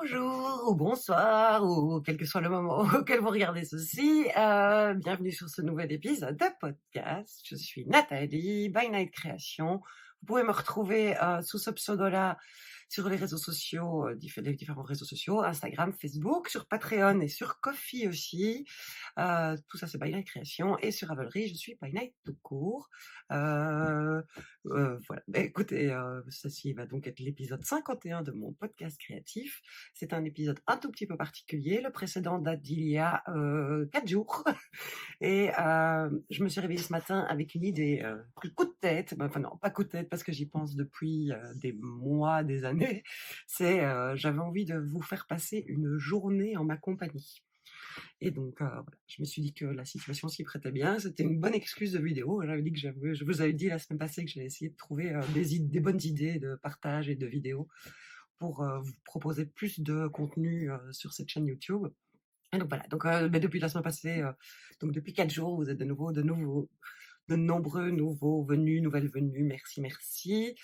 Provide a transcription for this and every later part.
Bonjour ou bonsoir ou quel que soit le moment auquel vous regardez ceci, bienvenue sur ce nouvel épisode de podcast. Je suis Nathalie, By Night Création. Vous pouvez me retrouver sous ce pseudo-là sur les réseaux sociaux, les différents réseaux sociaux, Instagram, Facebook, sur Patreon et sur Ko-fi aussi. Tout ça c'est By Night Création, et sur Ravelry je suis By Night tout court. Voilà. Écoutez, ceci va donc être l'épisode 51 de mon podcast créatif. C'est un épisode un tout petit peu particulier. Le précédent date d'il y a 4 jours. Et je me suis réveillée ce matin avec une idée, coup de tête. Enfin non, pas coup de tête parce que j'y pense depuis des mois, des années. C'est j'avais envie de vous faire passer une journée en ma compagnie. Et donc, voilà, je me suis dit que la situation s'y prêtait bien. C'était une bonne excuse de vidéo. Je vous avais dit la semaine passée que j'allais essayer de trouver des bonnes idées de partage et de vidéos pour vous proposer plus de contenu sur cette chaîne YouTube. Et donc voilà, donc depuis la semaine passée, donc depuis 4 jours, vous êtes de nombreux nouveaux venus, nouvelles venues. Merci.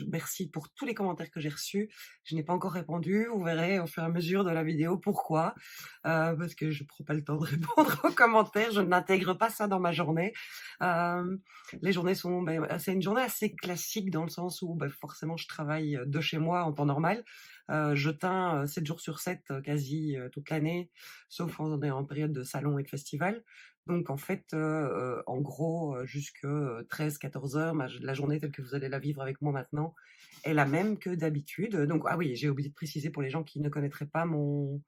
Merci pour tous les commentaires que j'ai reçus. Je n'ai pas encore répondu. Vous verrez au fur et à mesure de la vidéo pourquoi. Parce que je prends pas le temps de répondre aux commentaires. Je n'intègre pas ça dans ma journée. Les journées sont, c'est une journée assez classique dans le sens où forcément je travaille de chez moi en temps normal. Je teins 7 jours sur 7 quasi toute l'année, sauf on est en période de salon et de festival. Donc en fait, en gros, jusque 13-14 heures, la journée telle que vous allez la vivre avec moi maintenant est la même que d'habitude. Donc ah oui, j'ai oublié de préciser pour les gens qui ne connaîtraient pas mon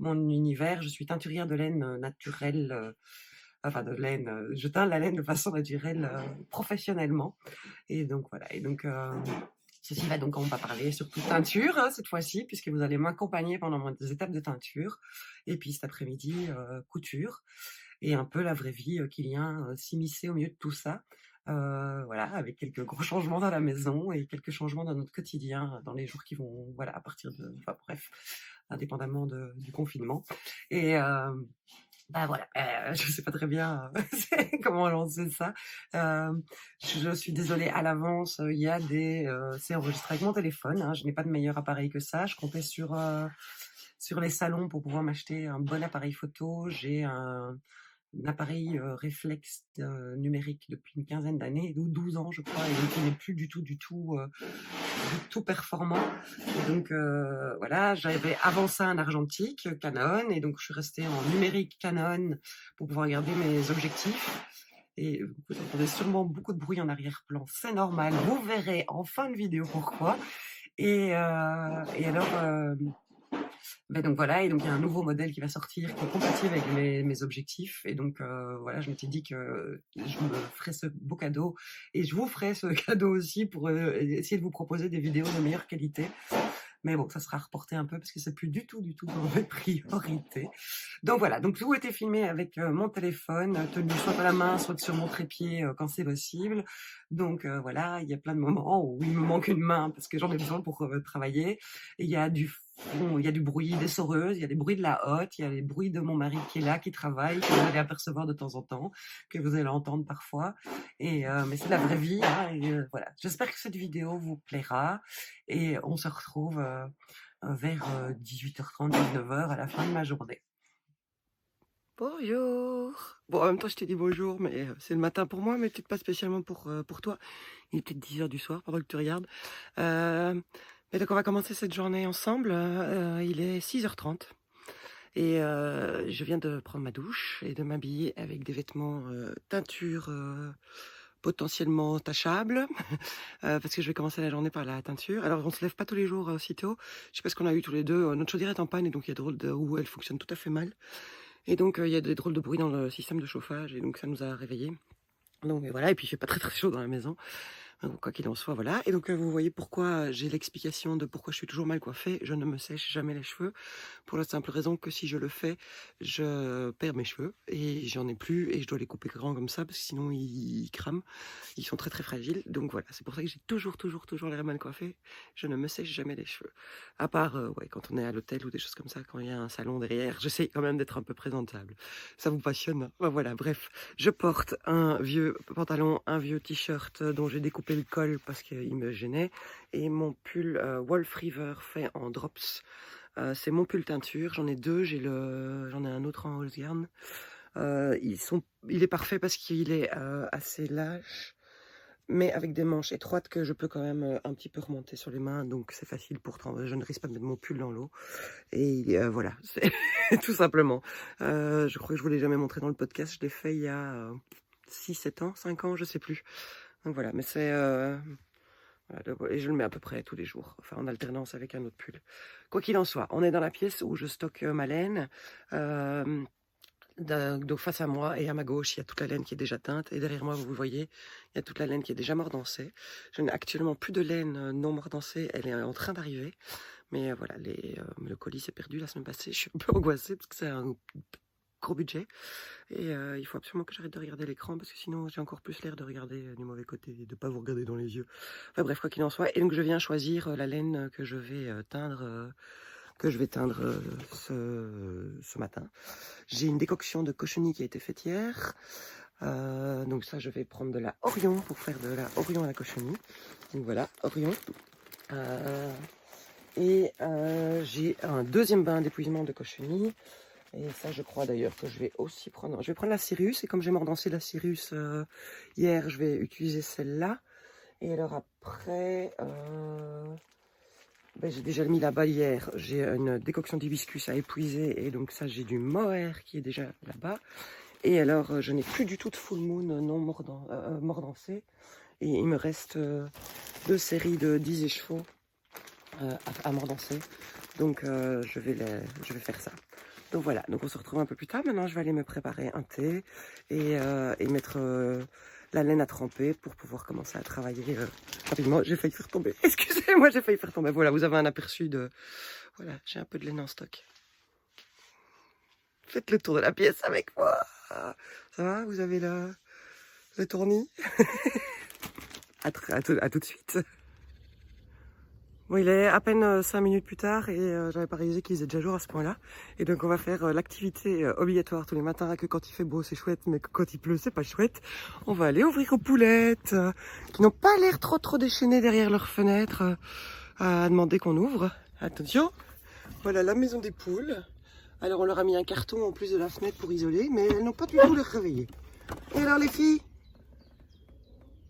univers, je suis teinturière de laine naturelle, enfin de laine, je teins la laine de façon naturelle professionnellement. Et donc voilà, et donc ceci va donc, on va parler surtout teinture cette fois-ci, puisque vous allez m'accompagner pendant mes étapes de teinture. Et puis cet après-midi, couture. Et un peu la vraie vie qui vient s'immiscer au milieu de tout ça. Voilà, avec quelques gros changements dans la maison et quelques changements dans notre quotidien dans les jours qui vont, voilà, à partir de, enfin bref, indépendamment du confinement. Et voilà, je sais pas très bien comment lancer ça. Je suis désolée à l'avance, il y a c'est enregistré avec mon téléphone, hein, je n'ai pas de meilleur appareil que ça. Je comptais sur les salons pour pouvoir m'acheter un bon appareil photo. J'ai un appareil réflexe numérique depuis une quinzaine d'années, 12 ans je crois, et donc il n'est plus du tout performant. Et donc voilà, j'avais avant ça un argentique Canon, et donc je suis restée en numérique Canon pour pouvoir garder mes objectifs. Et vous entendez sûrement beaucoup de bruit en arrière-plan, c'est normal, vous verrez en fin de vidéo pourquoi. Et alors donc voilà, et donc il y a un nouveau modèle qui va sortir qui est compatible avec mes objectifs. Et donc voilà, je m'étais dit que je me ferais ce beau cadeau, et je vous ferai ce cadeau aussi pour essayer de vous proposer des vidéos de meilleure qualité. Mais bon, ça sera reporté un peu parce que c'est plus du tout dans mes priorités. Donc voilà, donc tout était filmé avec mon téléphone, tenu soit à la main, soit sur mon trépied quand c'est possible. Donc voilà, il y a plein de moments où il me manque une main parce que j'en ai besoin pour travailler. Et il y a du fond, il y a du bruit des soreuses, il y a des bruits de la hotte, il y a les bruits de mon mari qui est là, qui travaille, que vous allez apercevoir de temps en temps, que vous allez entendre parfois. Et mais c'est la vraie vie, hein, et voilà. J'espère que cette vidéo vous plaira, et on se retrouve vers 18h30, 19h à la fin de ma journée. Bonjour. Bon, en même temps, je t'ai dit bonjour, mais c'est le matin pour moi, mais peut-être pas spécialement pour toi. Il est peut-être 10h du soir pendant que tu regardes. Mais donc, on va commencer cette journée ensemble. Il est 6h30. Et je viens de prendre ma douche et de m'habiller avec des vêtements teinture potentiellement tachables, parce que je vais commencer la journée par la teinture. Alors, on se lève pas tous les jours aussitôt. Je sais pas ce qu'on a eu tous les deux. Notre chaudière est en panne, et donc il y a drôle où elle fonctionne tout à fait mal. Et donc il y a des drôles de bruit dans le système de chauffage, et donc ça nous a réveillés. Donc voilà, et puis il fait pas très chaud dans la maison. Donc, quoi qu'il en soit, voilà. Et donc vous voyez pourquoi j'ai l'explication de pourquoi je suis toujours mal coiffée. Je ne me sèche jamais les cheveux, pour la simple raison que si je le fais, je perds mes cheveux et j'en ai plus, et je dois les couper grand comme ça parce que sinon ils crament. Ils sont très fragiles. Donc voilà, c'est pour ça que j'ai toujours l'air mal coiffée. Je ne me sèche jamais les cheveux. À part quand on est à l'hôtel ou des choses comme ça, quand il y a un salon derrière, j'essaie quand même d'être un peu présentable. Ça vous passionne, hein? Voilà, bref. Je porte un vieux pantalon, un vieux t-shirt dont j'ai découpé couper le col parce qu'il me gênait. Et mon pull Wolf River fait en drops. C'est mon pull teinture. J'en ai deux. J'en ai un autre en Holzgarn. Il est parfait parce qu'il est assez lâche, mais avec des manches étroites que je peux quand même un petit peu remonter sur les mains, donc c'est facile pour je ne risque pas de mettre mon pull dans l'eau. Et voilà, c'est tout simplement. Je crois que je vous l'ai jamais montré dans le podcast, je l'ai fait il y a 6, 7 ans, 5 ans, je sais plus. Donc voilà, mais c'est... voilà, et je le mets à peu près tous les jours, enfin en alternance avec un autre pull. Quoi qu'il en soit, on est dans la pièce où je stocke ma laine. Donc face à moi et à ma gauche, il y a toute la laine qui est déjà teinte. Et derrière moi, vous voyez, il y a toute la laine qui est déjà mordancée. Je n'ai actuellement plus de laine non mordancée. Elle est en train d'arriver. Mais voilà, le colis s'est perdu la semaine passée. Je suis un peu angoissée parce que c'est un gros budget. Et il faut absolument que j'arrête de regarder l'écran parce que sinon j'ai encore plus l'air de regarder du mauvais côté et de ne pas vous regarder dans les yeux. Enfin bref, quoi qu'il en soit. Et donc je viens choisir la laine que je vais teindre... ce matin. J'ai une décoction de cochenille qui a été faite hier. Donc ça, je vais prendre de la Orion pour faire de la Orion à la cochenille. Donc voilà, Orion. J'ai un deuxième bain d'épuisement de cochenille. Et ça, je crois d'ailleurs que je vais aussi prendre... Je vais prendre la Sirius. Et comme j'ai mordancé la Sirius hier, je vais utiliser celle-là. Et alors après... j'ai déjà mis là-bas hier, j'ai une décoction d'hibiscus à épuiser et donc ça j'ai du mohair qui est déjà là-bas. Et alors je n'ai plus du tout de full moon non mordancé et il me reste 2 séries de 10 écheveaux à mordancer. Donc je vais faire ça. Donc voilà, donc on se retrouve un peu plus tard. Maintenant je vais aller me préparer un thé et mettre... la laine à tremper pour pouvoir commencer à travailler rapidement. J'ai failli faire tomber. Excusez-moi, j'ai failli faire tomber. Voilà, vous avez un aperçu de... Voilà, j'ai un peu de laine en stock. Faites le tour de la pièce avec moi. Ça va? Vous avez le tournis? à tout de suite. Bon, il est à peine 5 minutes plus tard et j'avais pas réalisé qu'il faisait déjà jour à ce point-là. Et donc on va faire l'activité obligatoire tous les matins, que quand il fait beau c'est chouette, mais que quand il pleut c'est pas chouette. On va aller ouvrir aux poulettes qui n'ont pas l'air trop déchaînées derrière leurs fenêtres à demander qu'on ouvre. Attention, voilà la maison des poules. Alors on leur a mis un carton en plus de la fenêtre pour isoler, mais elles n'ont pas du tout l'air réveillées. Et alors les filles?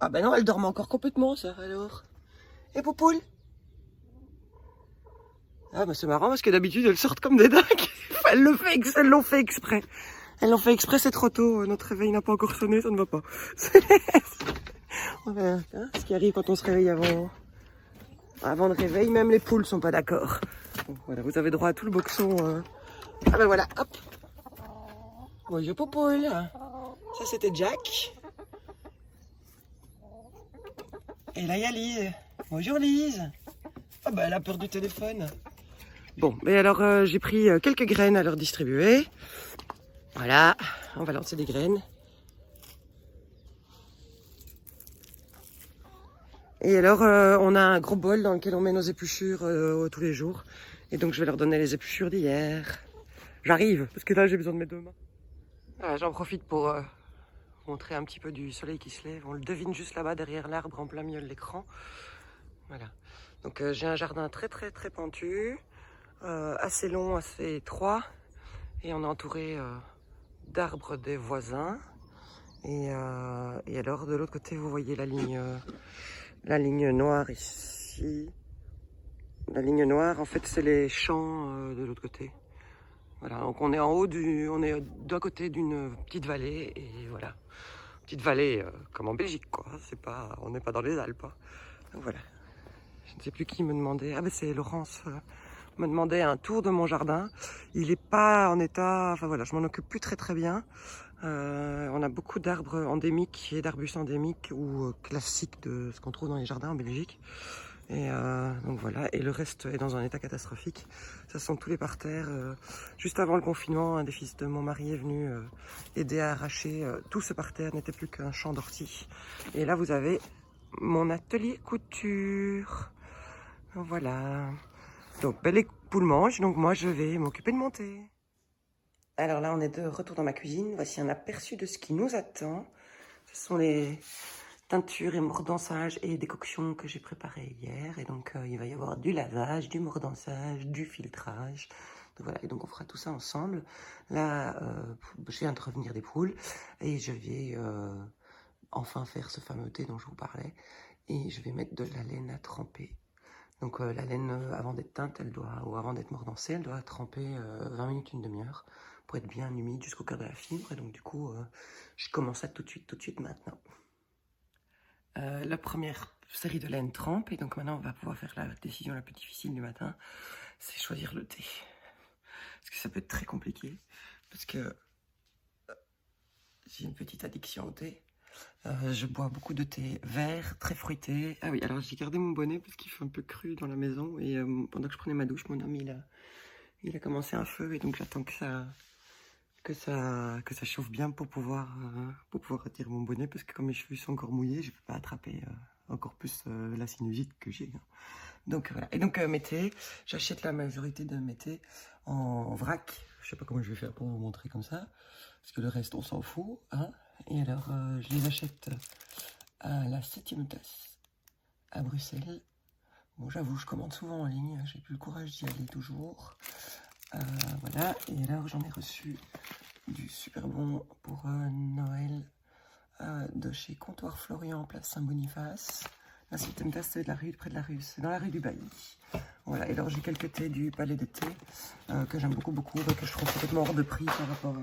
Ah ben non, elles dorment encore complètement ça alors. Et Poupoule? Ah bah c'est marrant parce que d'habitude elles sortent comme des dingues. Elles l'ont fait exprès. Elles l'ont fait exprès, c'est trop tôt. Notre réveil n'a pas encore sonné, ça ne va pas. Voilà, hein, ce qui arrive quand on se réveille avant le réveil, même les poules sont pas d'accord. Donc voilà, vous avez droit à tout le boxon. Ah ben voilà, hop. Bonjour Poupoule. Ça c'était Jack. Et là il y a Lise. Bonjour Lise. Ah bah elle a peur du téléphone. Bon, mais alors j'ai pris quelques graines à leur distribuer. Voilà, on va lancer des graines. Et alors on a un gros bol dans lequel on met nos épluchures tous les jours. Et donc je vais leur donner les épluchures d'hier. J'arrive, parce que là j'ai besoin de mes 2 mains. Voilà, j'en profite pour montrer un petit peu du soleil qui se lève. On le devine juste là-bas derrière l'arbre en plein milieu de l'écran. Voilà. Donc j'ai un jardin très pentu. Assez long, assez étroit, et on est entouré d'arbres des voisins. Et alors de l'autre côté, vous voyez la ligne noire ici. La ligne noire, en fait, c'est les champs de l'autre côté. Voilà, donc on est on est d'un côté d'une petite vallée, et voilà, petite vallée comme en Belgique, quoi. On n'est pas dans les Alpes. Hein. Donc voilà. Je ne sais plus qui me demandait. Ah ben c'est Laurence. Me demandait un tour de mon jardin. Il n'est pas en état, enfin voilà, je m'en occupe plus très bien. On a beaucoup d'arbres endémiques et d'arbustes endémiques ou classiques de ce qu'on trouve dans les jardins en Belgique. Et donc voilà, et le reste est dans un état catastrophique. Ça sont tous les parterres. Juste avant le confinement, un des fils de mon mari est venu aider à arracher. Tout ce parterre n'était plus qu'un champ d'ortie. Et là vous avez mon atelier couture. Voilà. Donc les poules mangent, donc moi je vais m'occuper de monter. Alors là on est de retour dans ma cuisine, voici un aperçu de ce qui nous attend. Ce sont les teinture et mordançage et décoction que j'ai préparé hier. Et donc, il va y avoir du lavage, du mordançage, du filtrage. Donc, voilà, et donc on fera tout ça ensemble. Là, je viens de revenir des poules et je vais enfin faire ce fameux thé dont je vous parlais. Et je vais mettre de la laine à tremper. Donc la laine, avant d'être teinte, ou avant d'être mordancée, elle doit tremper 20 minutes, une demi-heure, pour être bien humide jusqu'au cœur de la fibre. Et donc du coup, je commence ça tout de suite maintenant. La première série de laine trempe, et donc maintenant on va pouvoir faire la décision la plus difficile du matin, c'est choisir le thé. Parce que ça peut être très compliqué, parce que j'ai une petite addiction au thé. Je bois beaucoup de thé vert, très fruité. Ah oui, alors j'ai gardé mon bonnet parce qu'il fait un peu cru dans la maison. Et pendant que je prenais ma douche, mon homme, il a commencé un feu. Et donc j'attends que ça chauffe bien pour pouvoir retirer mon bonnet. Parce que comme mes cheveux sont encore mouillés, je ne peux pas attraper encore plus la sinusite que j'ai. Donc voilà. Et donc mes thés, j'achète la majorité de mes thés en vrac. Je sais pas comment je vais faire pour vous montrer comme ça. Parce que le reste, on s'en fout. Hein. Et alors, je les achète à la 7e tasse à Bruxelles. Bon, j'avoue, je commande souvent en ligne. J'ai plus le courage d'y aller toujours. Voilà. Et alors, j'en ai reçu du super bon pour Noël de chez Comptoir Florian, place Saint-Boniface. La 7e tasse, c'est près de la rue, c'est dans la rue du Bailly. Voilà, et alors j'ai quelques thés du Palais des Thés que j'aime beaucoup, que je trouve complètement hors de prix par rapport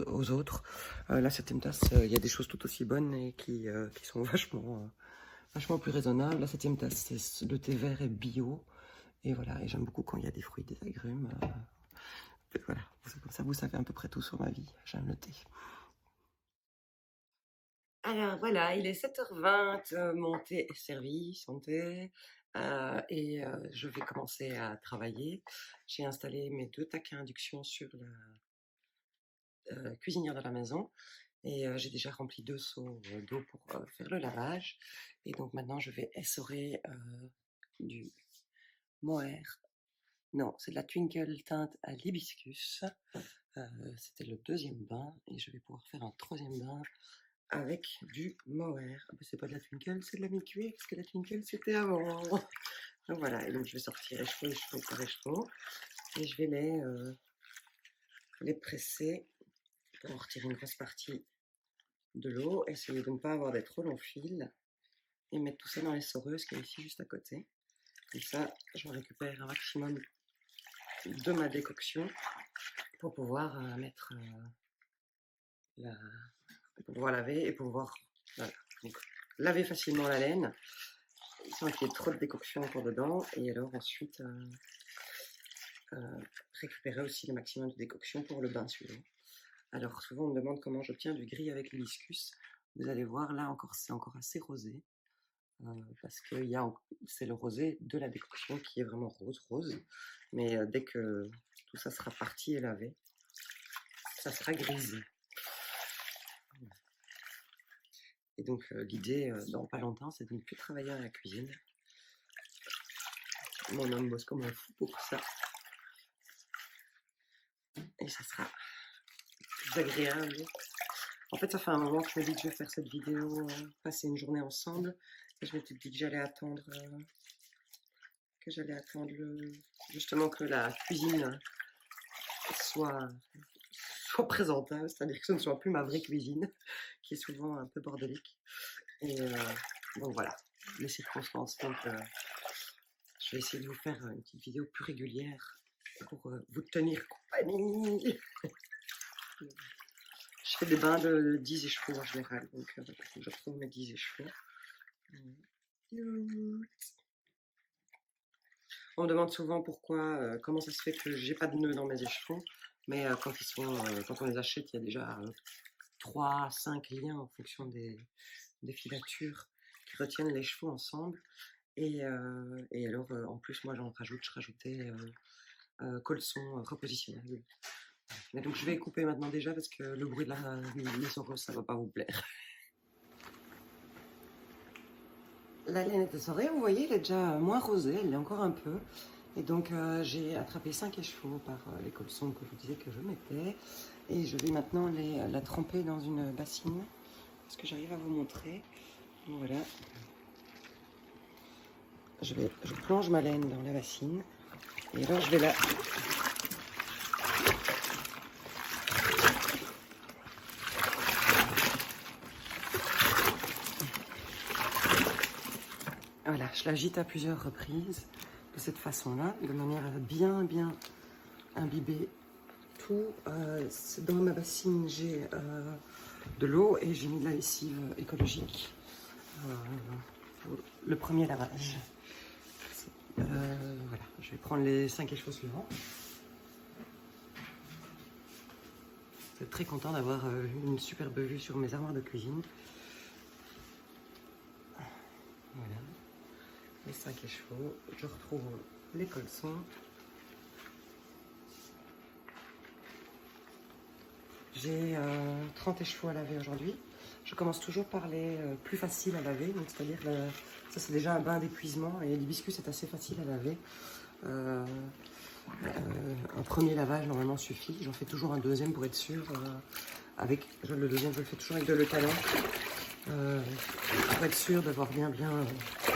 aux autres. La 7e tasse, il y a des choses tout aussi bonnes et qui sont vachement plus raisonnables. La 7e tasse, le thé vert est bio. Et voilà, et j'aime beaucoup quand il y a des fruits, des agrumes. Voilà, comme ça vous savez à peu près tout sur ma vie. J'aime le thé. Alors voilà, il est 7h20, mon thé est servi, santé, et je vais commencer à travailler. J'ai installé mes 2 tacs à induction sur la cuisinière de la maison et j'ai déjà rempli 2 seaux d'eau pour faire le lavage. Et donc maintenant je vais essorer du mohair. Non, c'est de la Twinkle teinte à l'hibiscus. C'était le 2e bain et je vais pouvoir faire un 3e bain avec du mohair. Ah bah c'est pas de la Twinkle, c'est de la mi-cuir, parce que la Twinkle c'était avant. Donc voilà, et donc je vais sortir écheveau par écheveau, et je vais les presser pour en retirer une grosse partie de l'eau, essayer de ne pas avoir des trop longs fils, et mettre tout ça dans l'essoreuse qui est ici juste à côté. Comme ça, je récupère un maximum de ma décoction pour pouvoir mettre pour pouvoir laver et pour pouvoir voilà. Donc, laver facilement la laine sans qu'il y ait trop de décoction encore dedans, et alors ensuite récupérer aussi le maximum de décoction pour le bain suivant. Alors souvent on me demande comment j'obtiens du gris avec l'hibiscus. Vous allez voir, là c'est encore assez rosé, parce que c'est le rosé de la décoction qui est vraiment rose, mais dès que tout ça sera parti et lavé, ça sera grisé. Et donc l'idée, dans pas longtemps, c'est de ne plus travailler à la cuisine. Mon homme bosse comme un fou pour ça. Et ça sera plus agréable. En fait, ça fait un moment que je me dis que je vais faire cette vidéo, passer une journée ensemble. Et je m'étais dit que j'allais attendre, justement que la cuisine soit présentable, c'est-à-dire que ce ne soit plus ma vraie cuisine, qui est souvent un peu bordélique. Et bon voilà, les circonstances. Donc je vais essayer de vous faire une petite vidéo plus régulière pour vous tenir compagnie. Je fais des bains de 10 échevaux en général, donc je retrouve mes 10 échevaux. On me demande souvent pourquoi, comment ça se fait que j'ai pas de nœuds dans mes échevaux, mais quand on les achète, il y a déjà 3 à 5 liens en fonction des filatures qui retiennent les chevaux ensemble. Et alors, en plus, moi, je rajoutais caleçon repositionnable. Mais donc, je vais couper maintenant déjà parce que le bruit de la l'essoreuse, ça va pas vous plaire. La laine est essorée, vous voyez, elle est déjà moins rosée, elle est encore un peu. Et donc, j'ai attrapé 5 écheveaux par les caleçons que je vous disais que je mettais. Et je vais maintenant la tremper dans une bassine. Est-ce que j'arrive à vous montrer? Voilà. Je plonge ma laine dans la bassine. Et là, je vais la... Voilà, je l'agite à plusieurs reprises de cette façon-là, de manière à bien imbiber tout. Dans ma bassine, j'ai de l'eau et j'ai mis de la lessive écologique pour le premier lavage. Voilà, je vais prendre les 5 écheveaux suivants. Je suis très content d'avoir une superbe vue sur mes armoires de cuisine. Voilà, les 5 écheveaux. Je retrouve les colsons. J'ai 30 écheveaux à laver aujourd'hui. Je commence toujours par les plus faciles à laver, donc c'est-à-dire ça c'est déjà un bain d'épuisement et l'hibiscus est assez facile à laver. Un premier lavage normalement suffit. J'en fais toujours un deuxième pour être sûr. Le deuxième je le fais toujours avec de l'eau talent pour être sûr d'avoir bien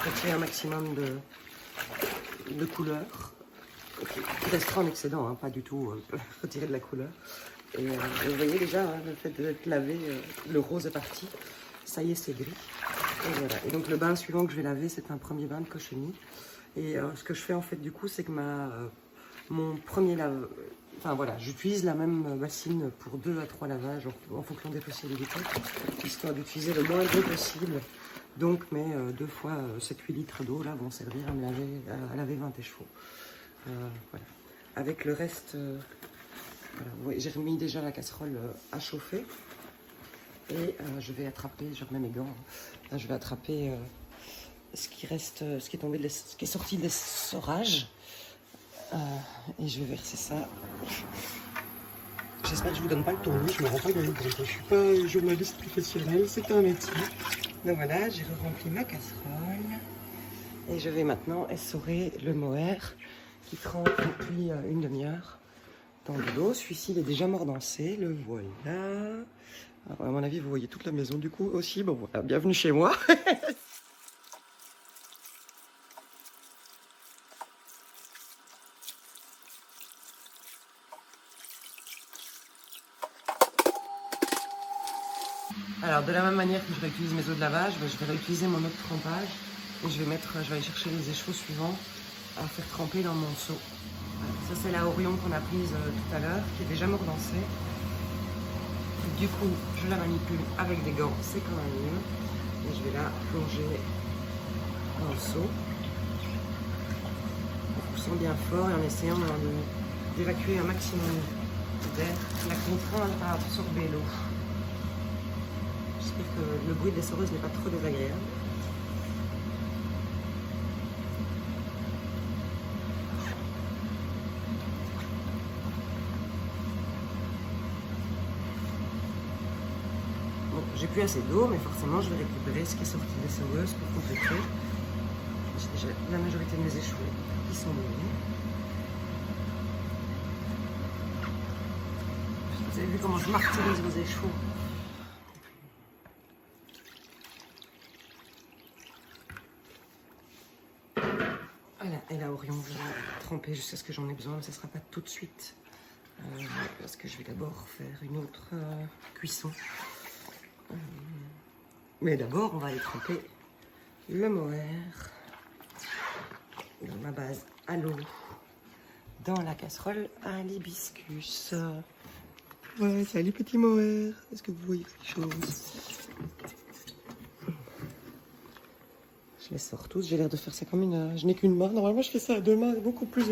retiré un maximum de couleur qui restera en excédent, hein, pas du tout retirer de la couleur. Et vous voyez déjà, hein, le fait d'être lavé, le rose est parti. Ça y est, c'est gris. Et voilà. Et donc le bain suivant que je vais laver, c'est un premier bain de cochenille. Et ce que je fais en fait du coup, c'est que mon premier lavage, enfin voilà, j'utilise la même bassine pour 2 à 3 lavages en fonction des possibilités, histoire d'utiliser le moins d'eau possible. Donc mes 2 fois 7-8 litres d'eau là vont servir à laver 20 écheveaux. Voilà. Avec le reste, voilà, j'ai remis déjà la casserole à chauffer. Et je vais attraper, je remets mes gants, là, je vais attraper ce qui reste, ce qui est tombé, ce qui est sorti de l'essorage. Et je vais verser ça. J'espère que je vous donne pas le tournis, je me rends pas compte. Je suis pas journaliste professionnel, c'est un métier. Donc voilà, j'ai rempli ma casserole. Et je vais maintenant essorer le mohair qui trempe depuis une demi-heure dans de l'eau. Celui-ci il est déjà mordancé, le voilà. Alors, à mon avis, vous voyez toute la maison du coup aussi. Bon voilà, bienvenue chez moi. Alors de la même manière que je réutilise mes eaux de lavage, je vais réutiliser mon eau de trempage et je vais aller chercher les écheveaux suivants à faire tremper dans mon seau. Voilà. Ça c'est la Orion qu'on a prise tout à l'heure, qui est déjà mordancée. Du coup, je la manipule avec des gants, c'est quand même mieux. Et je vais la plonger dans le seau, en poussant bien fort et en essayant d'évacuer un maximum d'air, la contraindre à absorber l'eau. J'espère que le bruit de l'essoreuse n'est pas trop désagréable. Bon, j'ai plus assez d'eau, mais forcément je vais récupérer ce qui est sorti de l'essoreuse pour compléter. J'ai déjà la majorité de mes échevaux qui sont mouillés. Vous avez vu comment je martyrise vos échevaux. Voilà, et la Orion, je vais tremper jusqu'à ce que j'en ai besoin, mais ce ne sera pas tout de suite. Parce que je vais d'abord faire une autre cuisson. Mais d'abord, on va aller tremper le mohair dans ma base à l'eau, dans la casserole à l'hibiscus. Ouais, salut petit mohair. Est-ce que vous voyez quelque chose? Je les sors tous. J'ai l'air de faire ça comme une... Je n'ai qu'une main. Normalement, je fais ça à 2 mains, beaucoup plus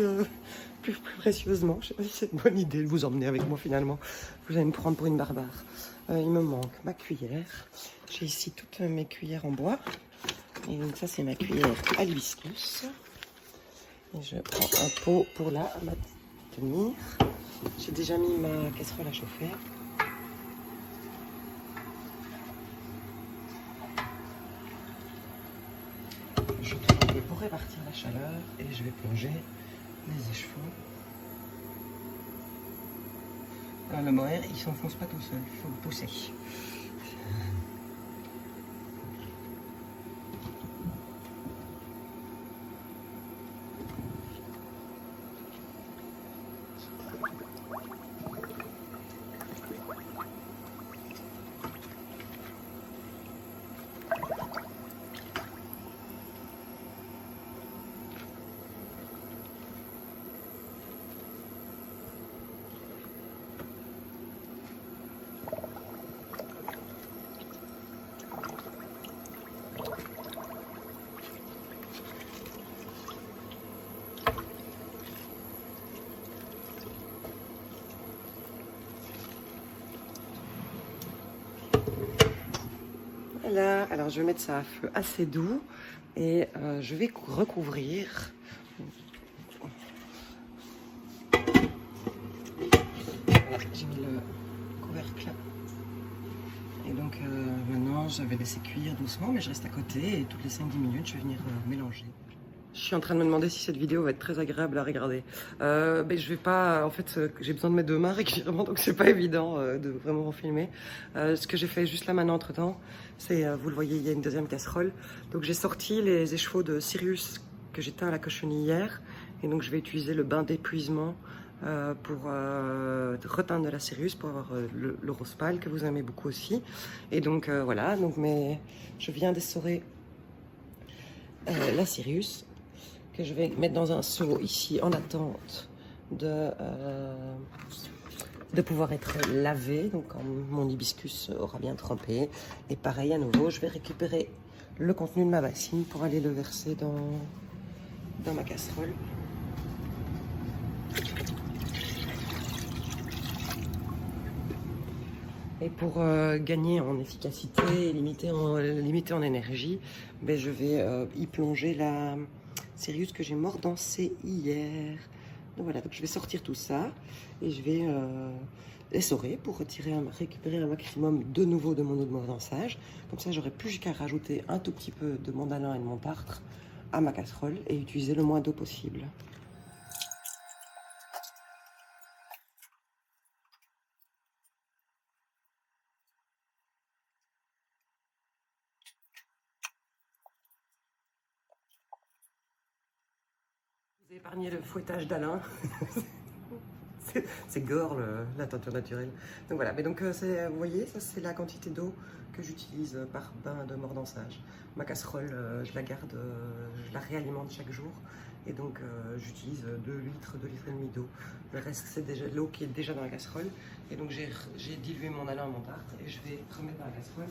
précieusement. Je sais pas si c'est une bonne idée de vous emmener avec moi finalement. Vous allez me prendre pour une barbare. Il me manque ma cuillère. J'ai ici toutes mes cuillères en bois. Et donc ça, c'est ma cuillère à l'hibiscus. Et je prends un pot pour la maintenir. J'ai déjà mis ma casserole à chauffer. Je trempe pour répartir la chaleur et je vais plonger les écheveaux. Alors, le mohair, il ne s'enfonce pas tout seul, il faut le pousser. Voilà, alors je vais mettre ça à feu assez doux et je vais recouvrir. Voilà, j'ai mis le couvercle. Et donc maintenant je vais laisser cuire doucement, mais je reste à côté et toutes les 5-10 minutes je vais venir mélanger. Je suis en train de me demander si cette vidéo va être très agréable à regarder. Mais je vais pas, en fait, j'ai besoin de mes deux mains régulièrement, donc c'est pas évident de vraiment filmer. Ce que j'ai fait juste là maintenant entre temps, c'est, vous le voyez, il y a une deuxième casserole. Donc j'ai sorti les échevaux de Sirius que j'ai teints à la cochenille hier, et donc je vais utiliser le bain d'épuisement pour reteindre de la Sirius, pour avoir le rose pâle que vous aimez beaucoup aussi. Et donc voilà, donc je viens d'essorer la Sirius, que je vais mettre dans un seau ici en attente de pouvoir être lavé, donc quand mon hibiscus aura bien trempé. Et pareil à nouveau, je vais récupérer le contenu de ma bassine pour aller le verser dans ma casserole. Et pour gagner en efficacité et limiter en énergie, ben je vais y plonger la Sirius que j'ai mordancée hier. Donc voilà, donc je vais sortir tout ça et je vais essorer pour récupérer un maximum de nouveau de mon eau de mordançage. Comme ça, j'aurai plus qu'à rajouter un tout petit peu de mon alun et de mon tartre à ma casserole et utiliser le moins d'eau possible. Vous avez épargné le fouettage d'Alain. C'est gore la teinture naturelle. Donc voilà, mais donc vous voyez, ça c'est la quantité d'eau que j'utilise par bain de mordançage. Ma casserole, je la garde, je la réalimente chaque jour. Et donc j'utilise 2 litres et demi d'eau. Le reste c'est déjà l'eau qui est déjà dans la casserole. Et donc j'ai dilué mon alun et mon tartre et je vais remettre dans la casserole.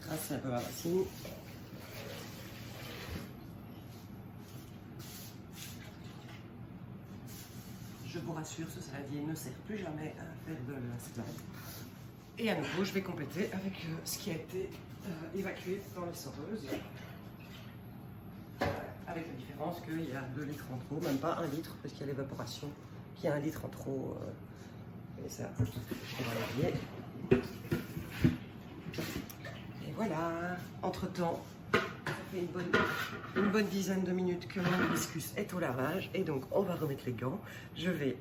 Rincer un peu ma bassine. Je vous rassure, ce saladier ne sert plus jamais à faire de la salade. Et à nouveau, je vais compléter avec ce qui a été évacué dans l'essoreuse. Avec la différence qu'il y a 2 litres en trop, même pas 1 litre, parce qu'il y a l'évaporation, qui a 1 litre en trop. Et ça, on va l'enlever. Et voilà, entre-temps, ça fait une bonne dizaine de minutes que mon hibiscus est au lavage et donc on va remettre les gants. Je vais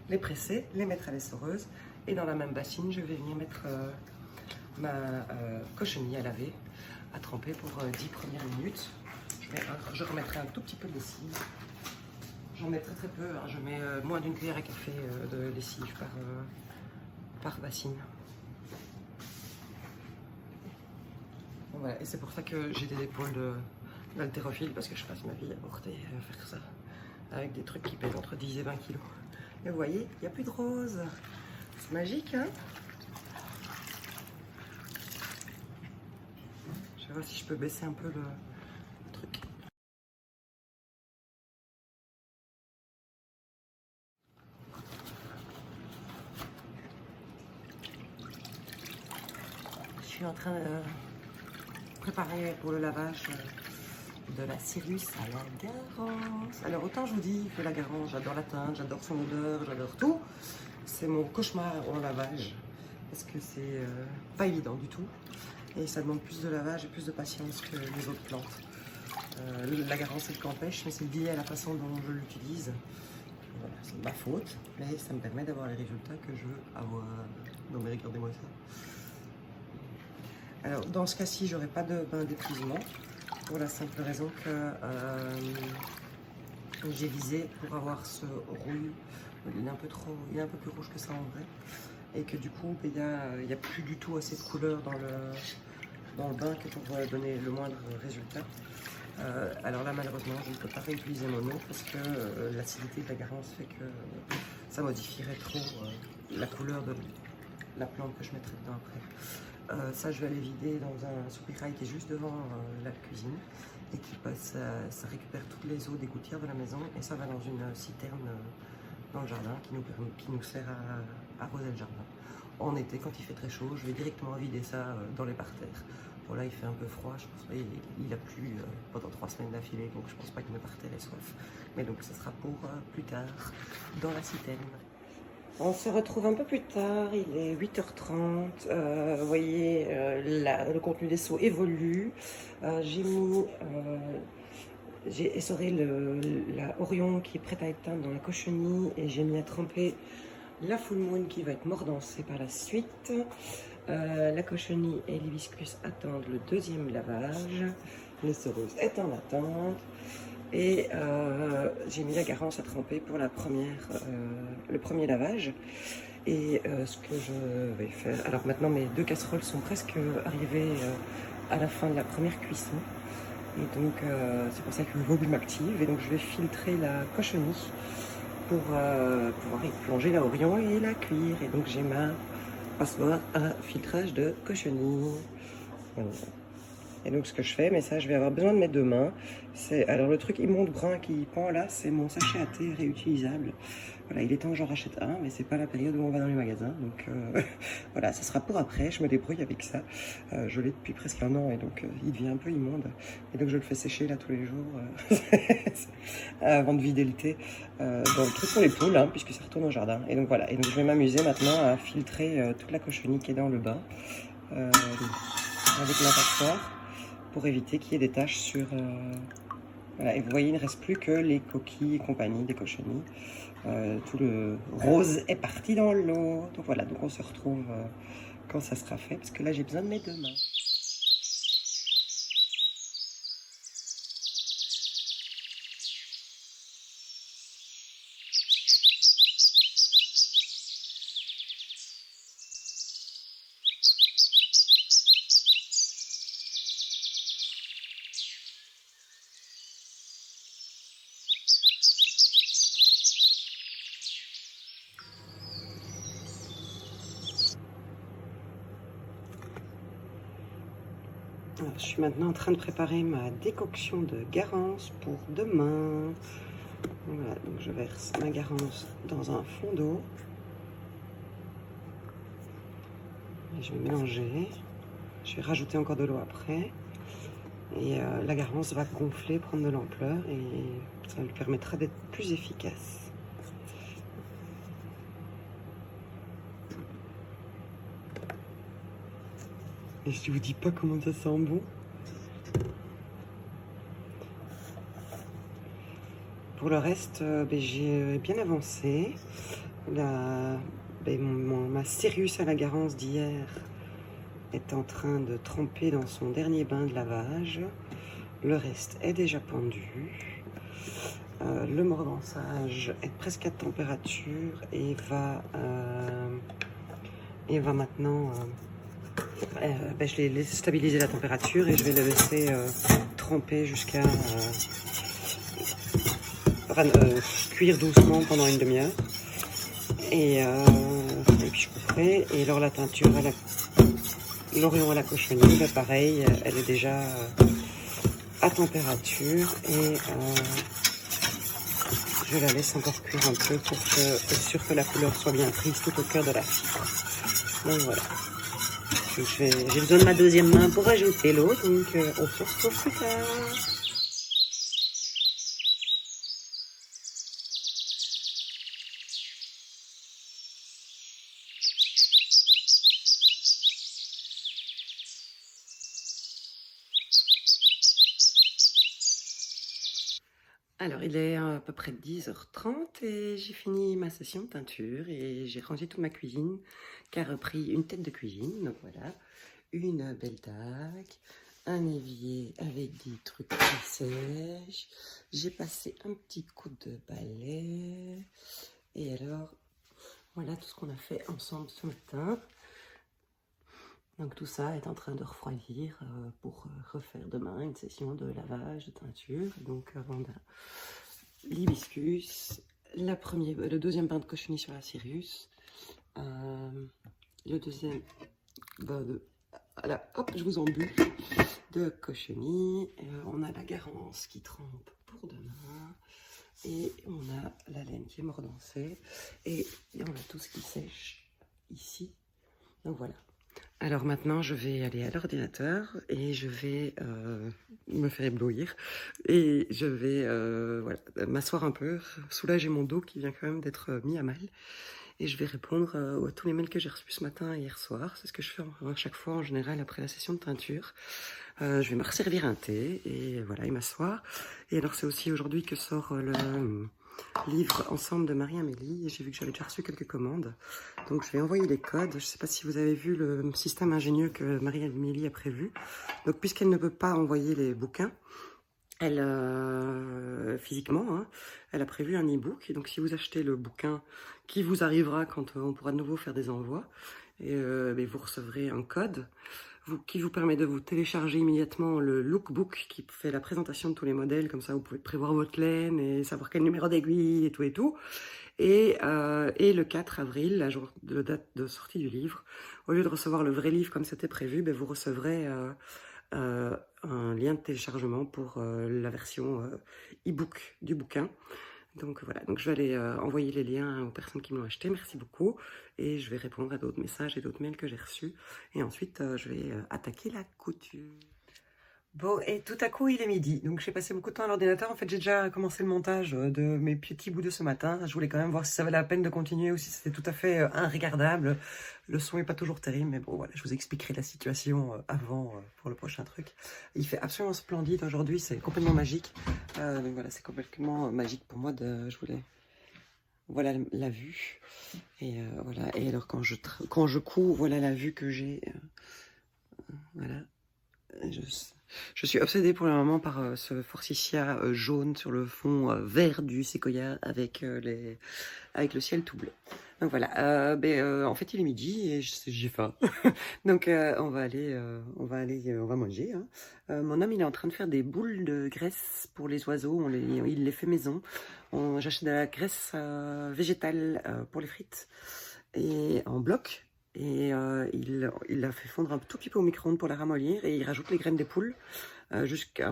les presser, les mettre à l'essoreuse et dans la même bassine je vais venir mettre ma cochenille à laver, à tremper pour 10 premières minutes. Je remettrai un tout petit peu de lessive. J'en mets très peu, hein. Je mets moins d'une cuillère à café de lessive par bassine. Voilà, et c'est pour ça que j'ai des épaules d'haltérophile, parce que je passe ma vie à porter, à faire ça, avec des trucs qui pèsent entre 10 et 20 kilos. Et vous voyez, il n'y a plus de rose. C'est magique, hein? Je vais voir si je peux baisser un peu le truc. Je suis en train de préparer pour le lavage de la Sirius à la Garance. Alors autant je vous dis que la Garance, j'adore la teinte, j'adore son odeur, j'adore tout. C'est mon cauchemar en lavage parce que c'est pas évident du tout et ça demande plus de lavage et plus de patience que les autres plantes. La Garance c'est le campêche, mais c'est lié à la façon dont je l'utilise. Voilà, c'est ma faute, mais ça me permet d'avoir les résultats que je veux avoir. Non mais regardez-moi ça. Alors, dans ce cas-ci, j'aurai pas de bain d'épuisement pour la simple raison que j'ai visé pour avoir ce rouille. Il est un peu plus rouge que ça en vrai. Et que du coup, il n'y a plus du tout assez de couleur dans le bain que pour donner le moindre résultat. Alors là, malheureusement, je ne peux pas réutiliser mon eau parce que l'acidité de la Garance fait que ça modifierait trop la couleur de la plante que je mettrai dedans après. Ça, je vais aller vider dans un soupirail qui est juste devant la cuisine et qui passe, ça récupère toutes les eaux des gouttières de la maison et ça va dans une citerne dans le jardin qui nous sert à arroser le jardin. En été, quand il fait très chaud, je vais directement vider ça dans les parterres. Bon là il fait un peu froid, je pense il a plu pendant 3 semaines d'affilée, donc je pense pas que mes parterres aient soif. Mais donc ça sera pour plus tard dans la citerne. On se retrouve un peu plus tard, il est 8h30, vous voyez le contenu des seaux évolue. J'ai essoré la Orion qui est prête à être teinte dans la cochenille et j'ai mis à tremper la Full Moon qui va être mordancée par la suite. La cochenille et l'hibiscus attendent le deuxième lavage. Le cereuse est en attente. Et j'ai mis la garance à tremper pour le premier lavage. Et ce que je vais faire... Alors maintenant mes 2 casseroles sont presque arrivées à la fin de la première cuisson. Et donc c'est pour ça que le volume m'active. Et donc je vais filtrer la cochenille pour pouvoir y plonger la Orion et la cuire. Et donc j'ai ma passoire à filtrage de cochenille. Voilà. Et donc ce que je fais, mais ça je vais avoir besoin de mes 2 mains. Alors le truc immonde brun qui pend là, c'est mon sachet à thé réutilisable. Voilà, il est temps que j'en rachète un, mais c'est pas la période où on va dans les magasins. Donc voilà, ça sera pour après, je me débrouille avec ça. Je l'ai depuis presque 1 an et donc il devient un peu immonde. Et donc je le fais sécher là tous les jours avant de vider le thé dans le truc pour les poules, hein, puisque ça retourne au jardin. Et donc voilà, et donc je vais m'amuser maintenant à filtrer toute la cochenille qui est dans le bain avec ma passoire, pour éviter qu'il y ait des taches sur... Voilà, et vous voyez, il ne reste plus que les coquilles et compagnie des cochenilles. Tout le rose est parti dans l'eau. Donc voilà, donc on se retrouve quand ça sera fait, parce que là j'ai besoin de mes 2 mains. Je suis maintenant en train de préparer ma décoction de garance pour demain. Voilà, donc je verse ma garance dans un fond d'eau. Et je vais mélanger. Je vais rajouter encore de l'eau après. Et la garance va gonfler, prendre de l'ampleur et ça lui permettra d'être plus efficace. Et je vous dis pas comment ça sent bon. Pour le reste, j'ai bien avancé. Ma Sirius à la garance d'hier est en train de tremper dans son dernier bain de lavage. Le reste est déjà pendu. Le mordançage est presque à température et va maintenant... je l'ai laissé stabiliser la température et je vais le laisser tremper jusqu'à cuire doucement pendant 1 demi-heure. Et puis je couperai. Et alors la teinture à l'Orion à la cochenille, pareil, elle est déjà à température et je la laisse encore cuire un peu pour être sûr que la couleur soit bien prise tout au cœur de la fibre. Donc voilà. J'ai besoin de ma 2e main pour ajouter l'eau, donc on se retrouve plus tard. Alors, il est à peu près 10h30 et j'ai fini ma session de teinture et j'ai rangé toute ma cuisine qui a repris une tête de cuisine. Donc voilà, une belle taque, un évier avec des trucs qui sèchent. J'ai passé un petit coup de balai. Et alors, voilà tout ce qu'on a fait ensemble ce matin. Donc tout ça est en train de refroidir pour refaire demain une session de lavage, de teinture. Donc on a l'hibiscus, le 2e bain de cochenille sur la Sirius, le 2e bain de... Voilà, hop, je vous embue, de cochenille. On a la garance qui trempe pour demain. Et on a la laine qui est mordancée. Et on a tout ce qui sèche ici. Donc voilà. Alors maintenant, je vais aller à l'ordinateur et je vais me faire éblouir. Et je vais voilà, m'asseoir un peu, soulager mon dos qui vient quand même d'être mis à mal. Et je vais répondre à tous les mails que j'ai reçus ce matin et hier soir. C'est ce que je fais à chaque fois en général après la session de teinture. Je vais me resservir un thé et voilà, et m'asseoir. Et alors c'est aussi aujourd'hui que sort le livre Ensemble de Marie-Amélie. Et j'ai vu que j'avais déjà reçu quelques commandes. Donc je vais envoyer les codes. Je ne sais pas si vous avez vu le système ingénieux que Marie-Amélie a prévu. Donc puisqu'elle ne peut pas envoyer les bouquins, elle, physiquement, hein, elle a prévu un e-book. Et donc, si vous achetez le bouquin qui vous arrivera quand on pourra de nouveau faire des envois, et, vous recevrez un code qui vous permet de vous télécharger immédiatement le lookbook qui fait la présentation de tous les modèles. Comme ça, vous pouvez prévoir votre laine et savoir quel numéro d'aiguille et tout et tout. Et le 4 avril, la date de sortie du livre, au lieu de recevoir le vrai livre comme c'était prévu, vous recevrez un lien de téléchargement pour la version e-book du bouquin. Donc voilà, donc je vais aller envoyer les liens aux personnes qui m'ont acheté, merci beaucoup. Et je vais répondre à d'autres messages et d'autres mails que j'ai reçus. Et ensuite, je vais attaquer la couture. Bon, et tout à coup, il est midi. Donc, j'ai passé beaucoup de temps à l'ordinateur. En fait, j'ai déjà commencé le montage de mes petits bouts de ce matin. Je voulais quand même voir si ça valait la peine de continuer ou si c'était tout à fait irregardable. Le son est pas toujours terrible, mais bon, voilà, je vous expliquerai la situation avant pour le prochain truc. Il fait absolument splendide aujourd'hui, c'est complètement magique. Donc voilà, c'est complètement magique pour moi je voulais... Voilà la vue. Et voilà, et alors quand je couds, voilà la vue que j'ai. Voilà. Je suis obsédée pour le moment par ce forsythia jaune sur le fond vert du séquoia avec le ciel tout bleu. Donc voilà, en fait il est midi et j'ai faim. Donc on va manger. Hein. Mon homme il est en train de faire des boules de graisse pour les oiseaux, il les fait maison. J'achète de la graisse végétale pour les frites et en bloc. Et il la fait fondre un tout petit peu au micro-ondes pour la ramollir et il rajoute les graines des poules à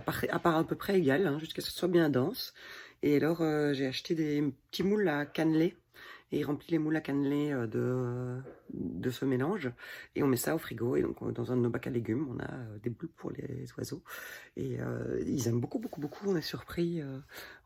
part à peu près égale, hein, jusqu'à ce que ce soit bien dense. Et alors j'ai acheté des petits moules à cannelé et il remplit les moules à cannelé de ce mélange et on met ça au frigo. Et donc dans un de nos bacs à légumes on a des boules pour les oiseaux et ils aiment beaucoup. On est surpris,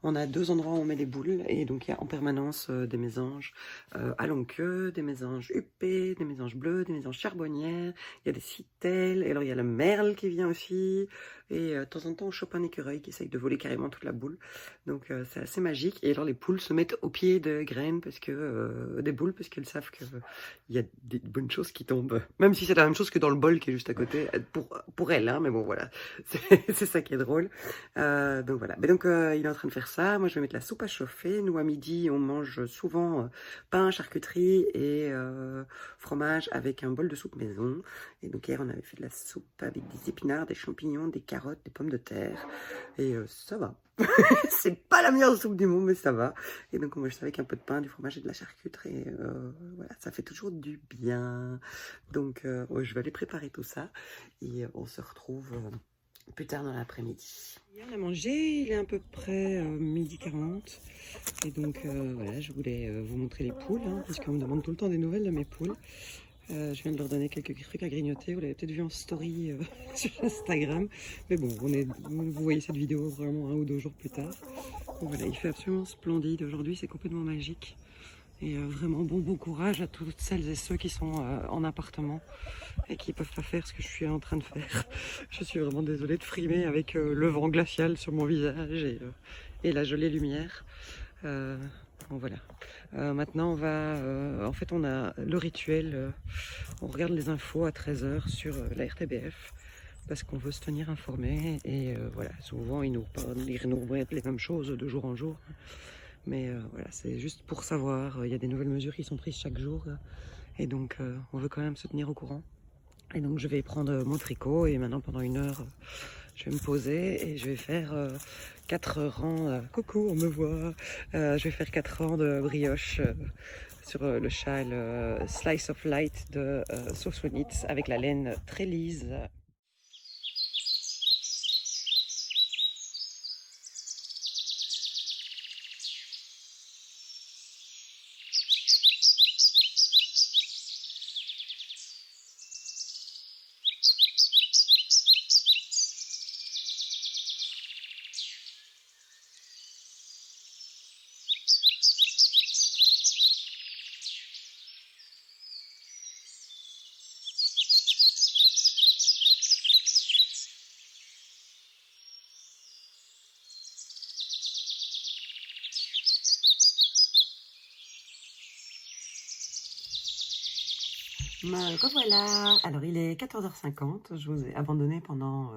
on a 2 endroits où on met des boules et donc il y a en permanence des mésanges à longue queue, des mésanges huppés, des mésanges bleus, des mésanges charbonnières, il y a des citelles, et alors il y a le merle qui vient aussi, et de temps en temps on chope un écureuil qui essaye de voler carrément toute la boule, donc c'est assez magique. Et alors les poules se mettent au pied de graines des boules parce qu'elles savent qu'il y a des bonnes choses qui tombent, même si c'est la même chose que dans le bol qui est juste à côté, pour elles, hein, mais bon voilà, c'est ça qui est drôle. Donc voilà, donc il est en train de faire ça. Moi je vais mettre la soupe à chauffer. Nous à midi on mange souvent pain, charcuterie et fromage avec un bol de soupe maison. Et donc hier on avait fait de la soupe avec des épinards, des champignons, des carottes, des pommes de terre, et ça va. C'est pas la meilleure soupe du monde, mais ça va. Et donc on mange ça avec un peu de pain, du fromage et de la charcuterie. Et voilà, ça fait toujours du bien. Donc je vais aller préparer tout ça et on se retrouve plus tard dans l'après-midi. On a mangé, il est à peu près 12h40. Et donc voilà, je voulais vous montrer les poules, hein, parce qu'on me demande tout le temps des nouvelles de mes poules. Je viens de leur donner quelques trucs à grignoter. Vous l'avez peut-être vu en story sur Instagram. Mais bon, vous voyez cette vidéo vraiment 1 ou 2 jours plus tard. Donc voilà, il fait absolument splendide. Aujourd'hui, c'est complètement magique. Et vraiment bon courage à toutes celles et ceux qui sont en appartement et qui ne peuvent pas faire ce que je suis en train de faire. Je suis vraiment désolée de frimer avec le vent glacial sur mon visage et la gelée lumière. Bon, voilà. Maintenant, en fait, on a le rituel. On regarde les infos à 13h sur la RTBF parce qu'on veut se tenir informé. Et voilà, souvent, ils nous remettent les mêmes choses de jour en jour. Mais voilà, c'est juste pour savoir. Il y a des nouvelles mesures qui sont prises chaque jour. Et donc, on veut quand même se tenir au courant. Et donc, je vais prendre mon tricot. Et maintenant, pendant 1 heure, je vais me poser et je vais faire 4 rangs. Coucou, on me voit. Je vais faire 4 rangs de brioche sur le châle Slice of Light de Soswanitz avec la laine très lisse. Me revoilà. Alors, il est 14h50. Je vous ai abandonné pendant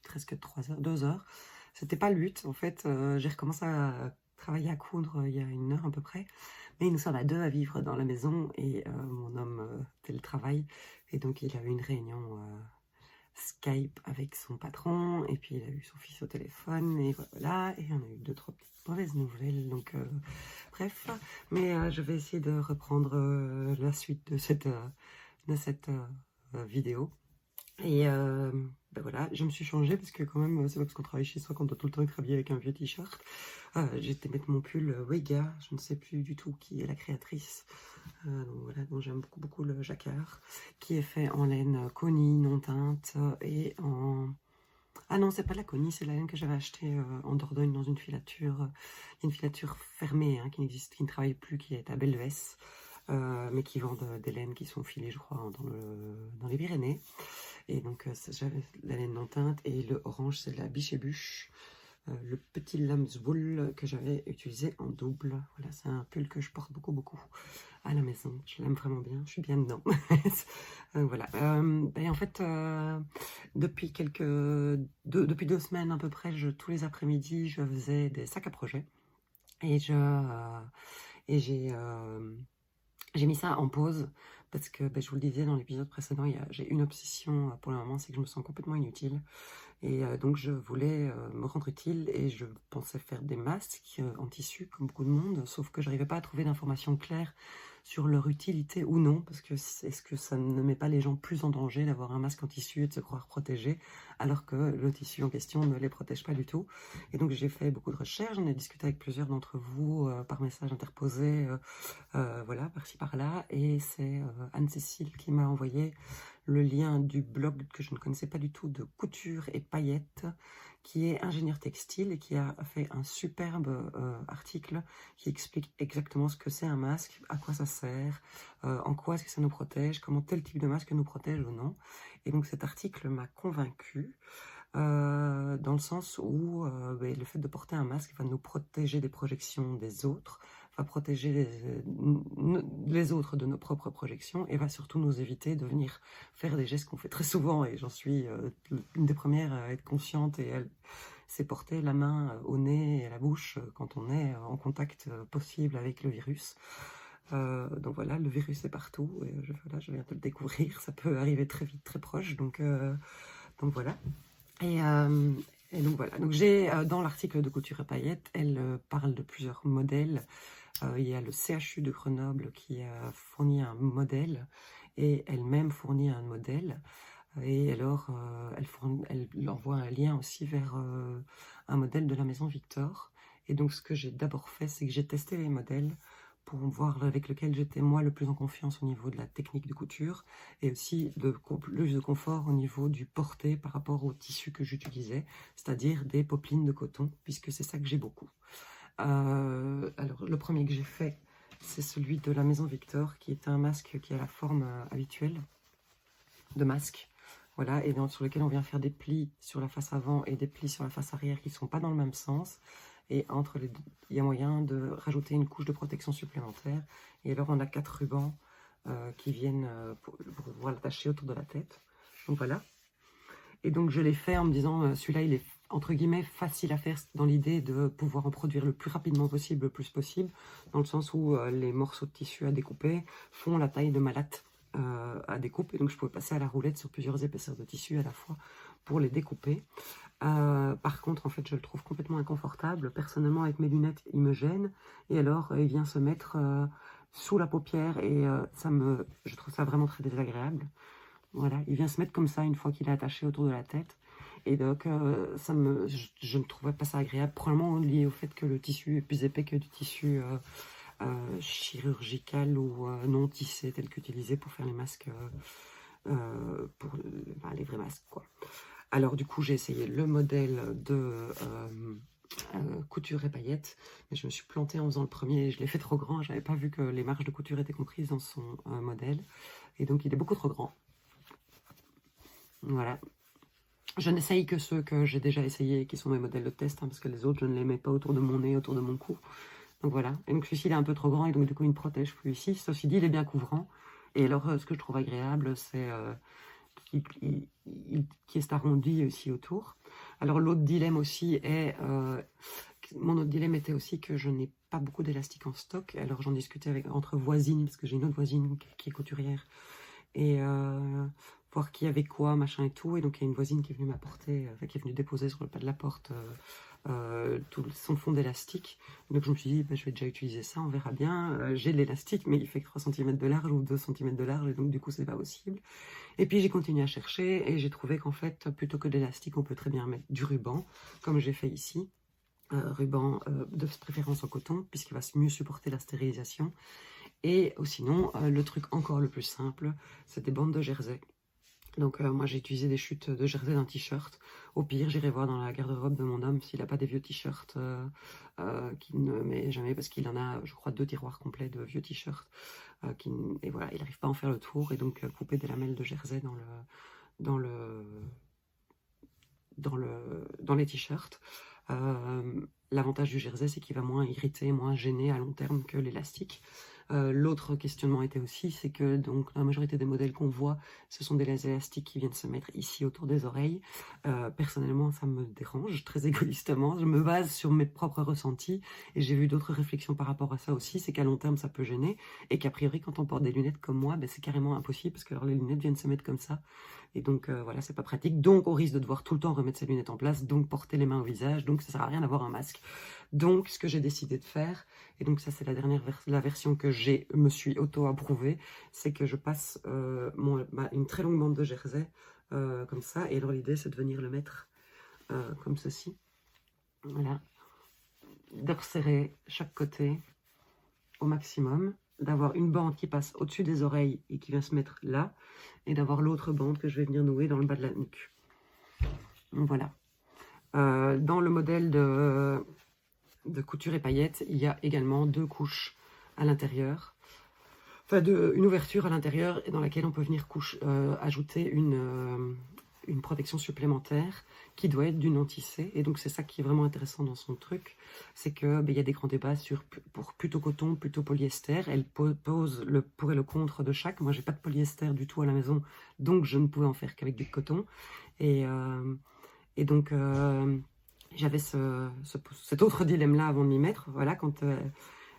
presque 3 heures, 2 heures. C'était pas le but. En fait, j'ai recommencé à travailler à coudre il y a 1 heure à peu près. Mais nous sommes à 2 à vivre dans la maison et mon homme télétravaille. Et donc, il a eu une réunion Skype avec son patron. Et puis, il a eu son fils au téléphone. Et voilà. Et on a eu 2-3 petites mauvaises nouvelles. Donc, bref. Mais je vais essayer de reprendre la suite de cette vidéo. Et ben voilà, je me suis changée parce que quand même, c'est pas parce qu'on travaille chez soi qu'on doit tout le temps être habillé avec un vieux t-shirt. J'ai été mettre mon pull Wega, je ne sais plus du tout qui est la créatrice. Donc voilà, donc j'aime beaucoup le jacquard, qui est fait en laine Connie, non teinte, et en... Ah non, c'est pas la Connie, c'est la laine que j'avais achetée en Dordogne dans une filature fermée, hein, qui n'existe, qui ne travaille plus, qui est à Belvès. Mais qui vendent des laines qui sont filées, je crois, dans les Pyrénées. Et donc, j'avais la laine non teinte, et le orange, c'est de la Biche et Bûche, le petit lambswool que j'avais utilisé en double. Voilà, c'est un pull que je porte beaucoup à la maison. Je l'aime vraiment bien, je suis bien dedans. Voilà. Et en fait, depuis 2 semaines à peu près, tous les après-midi, je faisais des sacs à projet. Et j'ai mis ça en pause parce que, je vous le disais dans l'épisode précédent, j'ai une obsession pour le moment, c'est que je me sens complètement inutile. Et donc je voulais me rendre utile et je pensais faire des masques en tissu comme beaucoup de monde, sauf que je n'arrivais pas à trouver d'informations claires sur leur utilité ou non, parce que est-ce que ça ne met pas les gens plus en danger d'avoir un masque en tissu et de se croire protégé, alors que le tissu en question ne les protège pas du tout. Et donc j'ai fait beaucoup de recherches, j'en ai discuté avec plusieurs d'entre vous par message interposé, voilà, par-ci par-là, et c'est Anne-Cécile qui m'a envoyé le lien du blog que je ne connaissais pas du tout de Couture et Paillettes, qui est ingénieur textile et qui a fait un superbe article qui explique exactement ce que c'est un masque, à quoi ça sert, en quoi est-ce que ça nous protège, comment tel type de masque nous protège ou non. Et donc cet article m'a convaincue, dans le sens où le fait de porter un masque va nous protéger des projections des autres, va protéger les autres de nos propres projections et va surtout nous éviter de venir faire des gestes qu'on fait très souvent, et j'en suis une des premières à être consciente, et c'est porter la main au nez et à la bouche quand on est en contact possible avec le virus. Donc voilà, le virus est partout, et je viens de le découvrir, ça peut arriver très vite, très proche, donc voilà. Et donc voilà, donc j'ai dans l'article de Couture et Paillettes, elle parle de plusieurs modèles. Il y a le CHU de Grenoble qui a fourni un modèle, et elle-même fournit un modèle. Et alors, elle envoie un lien aussi vers un modèle de la maison Victor. Et donc, ce que j'ai d'abord fait, c'est que j'ai testé les modèles pour voir avec lequel j'étais moi le plus en confiance au niveau de la technique de couture, et aussi plus de confort au niveau du porté par rapport au tissu que j'utilisais, c'est-à-dire des popelines de coton, puisque c'est ça que j'ai beaucoup. Alors, le premier que j'ai fait, c'est celui de la maison Victor, qui est un masque qui a la forme habituelle de masque. Voilà, et sur lequel on vient faire des plis sur la face avant et des plis sur la face arrière qui ne sont pas dans le même sens. Et entre les deux, il y a moyen de rajouter une couche de protection supplémentaire. Et alors, on a 4 rubans qui viennent pour pouvoir l'attacher autour de la tête. Donc voilà. Et donc, je l'ai fait en me disant, celui-là, il est entre guillemets facile à faire, dans l'idée de pouvoir en produire le plus rapidement possible, le plus possible, dans le sens où les morceaux de tissu à découper font la taille de ma latte à découper, donc je pouvais passer à la roulette sur plusieurs épaisseurs de tissu à la fois pour les découper. Par contre, en fait, je le trouve complètement inconfortable. Personnellement, avec mes lunettes, il me gêne, et alors il vient se mettre sous la paupière, et je trouve ça vraiment très désagréable. Voilà, il vient se mettre comme ça une fois qu'il est attaché autour de la tête. Et donc, je ne trouvais pas ça agréable, probablement lié au fait que le tissu est plus épais que du tissu chirurgical ou non tissé, tel qu'utilisé pour faire les masques, pour les vrais masques, quoi. Alors, du coup, j'ai essayé le modèle de Couture et Paillettes, mais je me suis plantée en faisant le premier, je l'ai fait trop grand, je n'avais pas vu que les marges de couture étaient comprises dans son modèle, et donc il est beaucoup trop grand. Voilà. Je n'essaye que ceux que j'ai déjà essayés, qui sont mes modèles de test, hein, parce que les autres, je ne les mets pas autour de mon nez, autour de mon cou. Donc voilà. Et donc celui-ci, il est un peu trop grand, et donc du coup, il ne protège plus ici. Ceci dit, il est bien couvrant. Et alors, ce que je trouve agréable, c'est qui est arrondi aussi autour. Alors, l'autre dilemme aussi est... mon autre dilemme était aussi que je n'ai pas beaucoup d'élastique en stock. Alors, j'en discutais entre voisines, parce que j'ai une autre voisine qui est couturière. Et voir qui avait quoi, machin et tout. Et donc, il y a une voisine qui est venue m'apporter, qui est venue déposer sur le pas de la porte tout son fond d'élastique. Donc je me suis dit, je vais déjà utiliser ça, on verra bien. J'ai de l'élastique, mais il fait que 3 cm de large ou 2 cm de large, et donc du coup c'est pas possible. Et puis j'ai continué à chercher, et j'ai trouvé qu'en fait, plutôt que de l'élastique, on peut très bien mettre du ruban, comme j'ai fait ici. Ruban de préférence en coton, puisqu'il va mieux supporter la stérilisation. Et sinon, le truc encore le plus simple, c'est des bandes de jersey. Donc moi j'ai utilisé des chutes de jersey d'un t-shirt. Au pire, j'irai voir dans la garde-robe de mon homme s'il n'a pas des vieux t-shirts qu'il ne met jamais, parce qu'il en a, je crois, 2 tiroirs complets de vieux t-shirts. Et voilà, il n'arrive pas à en faire le tour, et donc couper des lamelles de jersey dans les t-shirts. L'avantage du jersey, c'est qu'il va moins irriter, moins gêner à long terme que l'élastique. L'autre questionnement était aussi, c'est que donc la majorité des modèles qu'on voit, ce sont des élastiques qui viennent se mettre ici autour des oreilles. Personnellement, ça me dérange, très égoïstement. Je me base sur mes propres ressentis, et j'ai vu d'autres réflexions par rapport à ça aussi, c'est qu'à long terme, ça peut gêner, et qu'a priori, quand on porte des lunettes comme moi, c'est carrément impossible, parce que alors, les lunettes viennent se mettre comme ça, et donc voilà, c'est pas pratique. Donc on risque de devoir tout le temps remettre ses lunettes en place, donc porter les mains au visage, donc ça sert à rien d'avoir un masque. Donc ce que j'ai décidé de faire, et donc ça c'est la version que me suis auto-approuvée, c'est que je passe une très longue bande de jersey comme ça, et alors l'idée c'est de venir le mettre comme ceci, voilà, de resserrer chaque côté au maximum, d'avoir une bande qui passe au-dessus des oreilles et qui vient se mettre là, et d'avoir l'autre bande que je vais venir nouer dans le bas de la nuque. Donc voilà. Dans le modèle de couture et paillettes, il y a également 2 couches à l'intérieur, enfin une ouverture à l'intérieur dans laquelle on peut venir ajouter une protection supplémentaire qui doit être du non-tissé. Et donc c'est ça qui est vraiment intéressant dans son truc, c'est que il y a des grands débats pour plutôt coton, plutôt polyester. Elle pose le pour et le contre de chaque. Moi j'ai pas de polyester du tout à la maison, donc je ne pouvais en faire qu'avec du coton. Et donc j'avais cet autre dilemme-là avant de m'y mettre. Voilà, quand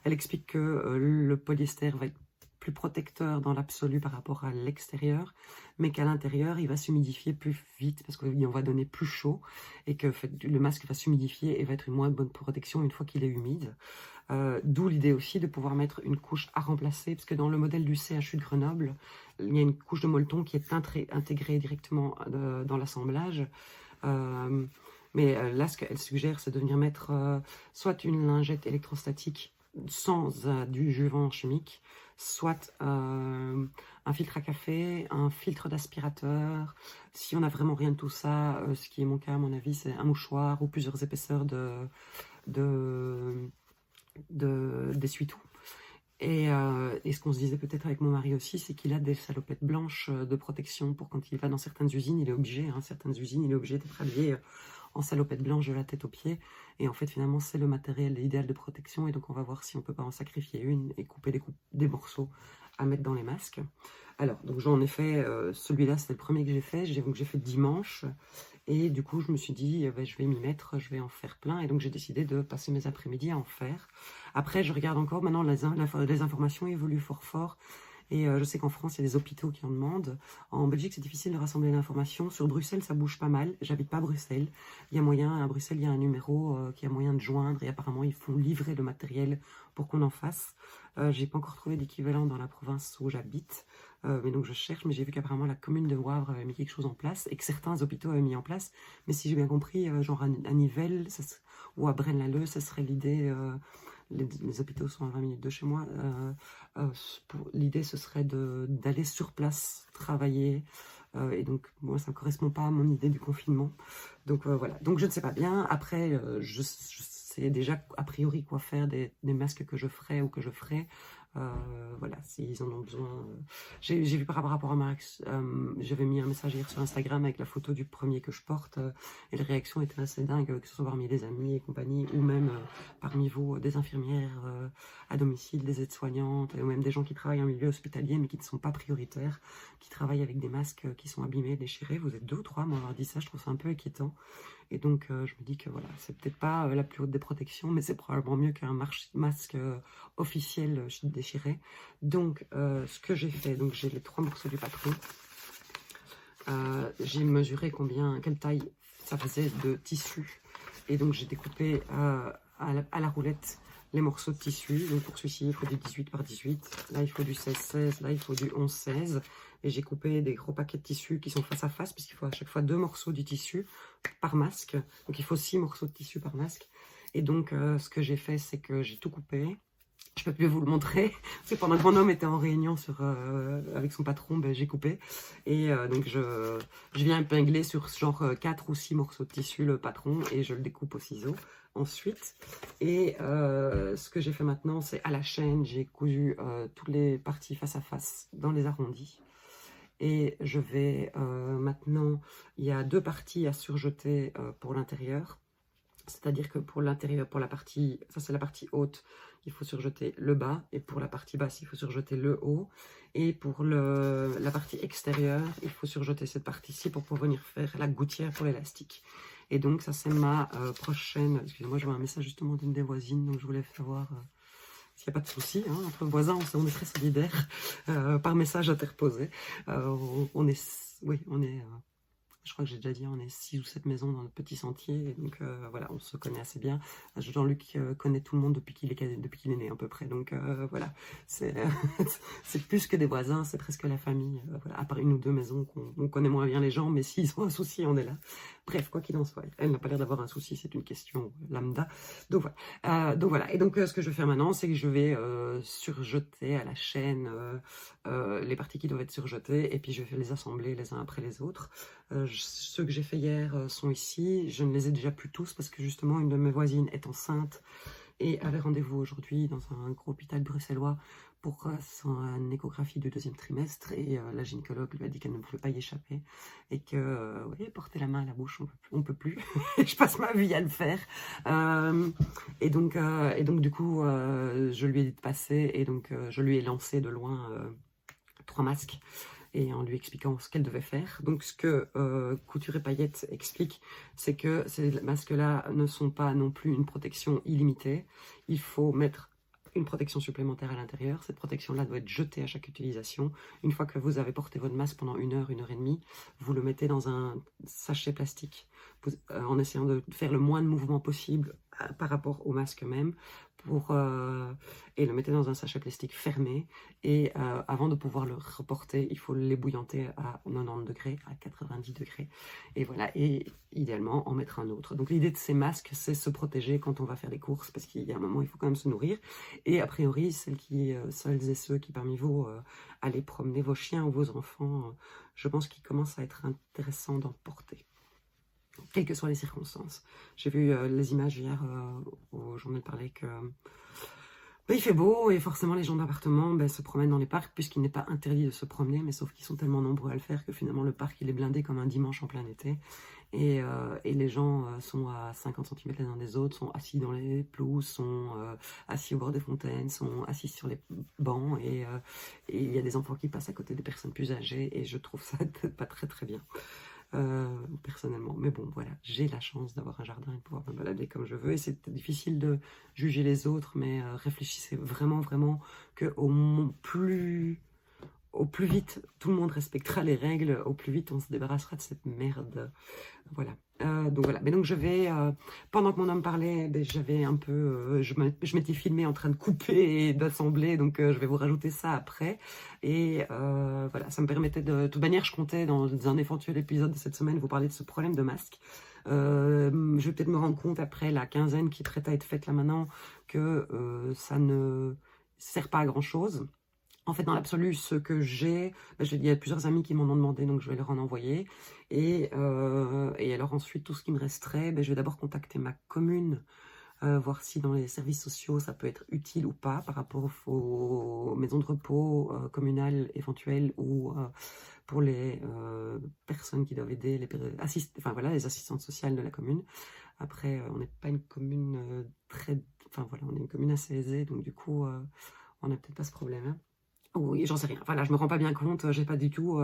elle explique que le polyester va être plus protecteur dans l'absolu par rapport à l'extérieur, mais qu'à l'intérieur, il va s'humidifier plus vite parce qu'on va donner plus chaud, et que le masque va s'humidifier et va être une moins bonne protection une fois qu'il est humide. D'où l'idée aussi de pouvoir mettre une couche à remplacer, parce que dans le modèle du CHU de Grenoble, il y a une couche de molleton qui est intégrée directement dans l'assemblage. Mais là, ce qu'elle suggère, c'est de venir mettre soit une lingette électrostatique sans adjuvant chimique, soit un filtre à café, un filtre d'aspirateur. Si on n'a vraiment rien de tout ça, ce qui est mon cas à mon avis, c'est un mouchoir ou plusieurs épaisseurs d'essuie-tout. Et ce qu'on se disait peut-être avec mon mari aussi, c'est qu'il a des salopettes blanches de protection pour quand il va dans certaines usines, il est obligé, certaines usines, il est obligé d'être habillé en salopette blanche de la tête aux pieds. Et en fait, finalement, c'est le matériel idéal de protection. Et donc, on va voir si on peut pas en sacrifier une et couper des morceaux à mettre dans les masques. Alors, donc j'en ai fait, celui-là, c'est le premier que j'ai fait. J'ai fait dimanche. Et du coup, je me suis dit, je vais m'y mettre, je vais en faire plein. Et donc, j'ai décidé de passer mes après-midi à en faire. Après, je regarde encore. Maintenant, les informations évoluent fort. Et je sais qu'en France, il y a des hôpitaux qui en demandent. En Belgique, c'est difficile de rassembler l'information. Sur Bruxelles, ça bouge pas mal. J'habite pas à Bruxelles. Il y a moyen, à Bruxelles, il y a un numéro qui a moyen de joindre. Et apparemment, ils font livrer le matériel pour qu'on en fasse. J'ai pas encore trouvé d'équivalent dans la province où j'habite. Mais donc, je cherche. Mais j'ai vu qu'apparemment, la commune de Wavre avait mis quelque chose en place et que certains hôpitaux avaient mis en place. Mais si j'ai bien compris, genre à Nivelles ou à Braine-l'Alleud, ça serait l'idée... Les hôpitaux sont à 20 minutes de chez moi. L'idée, ce serait d'aller sur place travailler. Et donc, moi, ça ne correspond pas à mon idée du confinement. Donc, voilà. Donc, je ne sais pas bien. Après, je sais déjà a priori quoi faire des masques que je ferai ou que je ferai. Voilà, s'ils en ont besoin. J'ai vu par rapport à Max, j'avais mis un message hier sur Instagram avec la photo du premier que je porte, et les réactions étaient assez dingues, que ce soit parmi des amis et compagnie, ou même parmi vous, des infirmières à domicile, des aides-soignantes, ou même des gens qui travaillent en milieu hospitalier, mais qui ne sont pas prioritaires, qui travaillent avec des masques qui sont abîmés, déchirés. Vous êtes 2 ou 3 à m'avoir dit ça, je trouve ça un peu inquiétant. Et donc, je me dis que voilà, c'est peut-être pas la plus haute des protections, mais c'est probablement mieux qu'un masque officiel déchiré. Donc, ce que j'ai fait, donc j'ai les 3 morceaux du patron. J'ai mesuré quelle taille ça faisait de tissu. Et donc, j'ai découpé à la roulette les morceaux de tissu. Donc, pour celui-ci, il faut du 18 par 18. Là, il faut du 16-16. Là, il faut du 11-16. Et j'ai coupé des gros paquets de tissu qui sont face à face, puisqu'il faut à chaque fois 2 morceaux du tissu par masque. Donc, il faut 6 morceaux de tissu par masque. Et donc, ce que j'ai fait, c'est que j'ai tout coupé. Je peux plus vous le montrer, parce que pendant que mon homme était en réunion avec son patron, ben, j'ai coupé. Et donc, je viens épingler sur genre 4 ou 6 morceaux de tissu le patron, et je le découpe au ciseau ensuite. Et ce que j'ai fait maintenant, c'est à la chaîne, j'ai cousu toutes les parties face à face dans les arrondis. Et je vais maintenant, il y a 2 parties à surjeter pour l'intérieur. C'est-à-dire que pour l'intérieur, pour la partie, ça c'est la partie haute, il faut surjeter le bas. Et pour la partie basse, il faut surjeter le haut. Et pour la partie extérieure, il faut surjeter cette partie-ci pour pouvoir venir faire la gouttière pour l'élastique. Et donc ça c'est ma prochaine... Excusez-moi, je vois un message justement d'une des voisines, donc je voulais savoir... s'il n'y a pas de souci, hein, entre voisins, on est très solidaires, par message interposé. Je crois que j'ai déjà dit, on est 6 ou 7 maisons dans notre petit sentier, et donc voilà, on se connaît assez bien. Jean-Luc connaît tout le monde depuis qu'il est né à peu près, donc voilà, c'est plus que des voisins, c'est presque la famille, voilà, à part 1 ou 2 maisons qu'on connaît moins bien les gens, mais s'ils ont un souci, on est là. Bref, quoi qu'il en soit, elle n'a pas l'air d'avoir un souci, c'est une question lambda. Donc voilà, et donc ce que je vais faire maintenant, c'est que je vais surjeter à la chaîne les parties qui doivent être surjetées, et puis je vais les assembler les uns après les autres. Ceux que j'ai fait hier sont ici. Je ne les ai déjà plus tous parce que justement une de mes voisines est enceinte et avait rendez-vous aujourd'hui dans un gros hôpital bruxellois pour son échographie du 2e trimestre, et la gynécologue lui a dit qu'elle ne pouvait pas y échapper et que oui, porter la main à la bouche, on peut plus. Je passe ma vie à le faire, et donc du coup je lui ai dit de passer, et donc je lui ai lancé de loin 3 masques, et en lui expliquant ce qu'elle devait faire. Donc ce que Couture et Paillettes explique, c'est que ces masques-là ne sont pas non plus une protection illimitée. Il faut mettre une protection supplémentaire à l'intérieur. Cette protection-là doit être jetée à chaque utilisation. Une fois que vous avez porté votre masque pendant 1 heure, 1 heure et demie, vous le mettez dans un sachet plastique, en essayant de faire le moins de mouvements possible par rapport au masque même, et le mettez dans un sachet plastique fermé, et avant de pouvoir le reporter, il faut l'ébouillanter à 90 degrés, à 90 degrés, et voilà, et idéalement en mettre un autre. Donc l'idée de ces masques, c'est se protéger quand on va faire des courses, parce qu'il y a un moment, il faut quand même se nourrir, et a priori, celles et ceux qui parmi vous allez promener vos chiens ou vos enfants, je pense qu'il commence à être intéressant d'en porter, quelles que soient les circonstances. J'ai vu les images hier au journal parlait que il fait beau, et forcément les gens d'appartement se promènent dans les parcs, puisqu'il n'est pas interdit de se promener, mais sauf qu'ils sont tellement nombreux à le faire que finalement le parc il est blindé comme un dimanche en plein été, et les gens sont à 50 cm les uns des autres, sont assis dans les pelouses, sont assis au bord des fontaines, sont assis sur les bancs, et il y a des enfants qui passent à côté des personnes plus âgées, et je trouve ça pas très très bien. Personnellement, mais bon voilà, j'ai la chance d'avoir un jardin et de pouvoir me balader comme je veux, et c'est difficile de juger les autres, mais réfléchissez vraiment que au plus vite tout le monde respectera les règles, au plus vite on se débarrassera de cette merde. Voilà. Donc voilà, mais donc je vais, pendant que mon homme parlait, j'avais un peu, je m'étais filmée en train de couper et d'assembler, donc je vais vous rajouter ça après, et voilà, ça me permettait de toute manière, je comptais dans un éventuel épisode de cette semaine vous parler de ce problème de masque. Je vais peut-être me rendre compte après la quinzaine qui est prête à être faite là maintenant que ça ne sert pas à grand chose. En fait, dans l'absolu, ce que j'ai, il y a plusieurs amis qui m'en ont demandé, donc je vais leur en envoyer. Et alors ensuite, tout ce qui me resterait, je vais d'abord contacter ma commune voir si dans les services sociaux ça peut être utile ou pas par rapport aux maisons de repos communales éventuelles ou pour les personnes qui doivent aider les assistantes sociales de la commune. Après, on n'est pas une commune on est une commune assez aisée, donc du coup, on n'a peut-être pas ce problème, hein. Oui, j'en sais rien. Enfin là, je me rends pas bien compte. J'ai pas du tout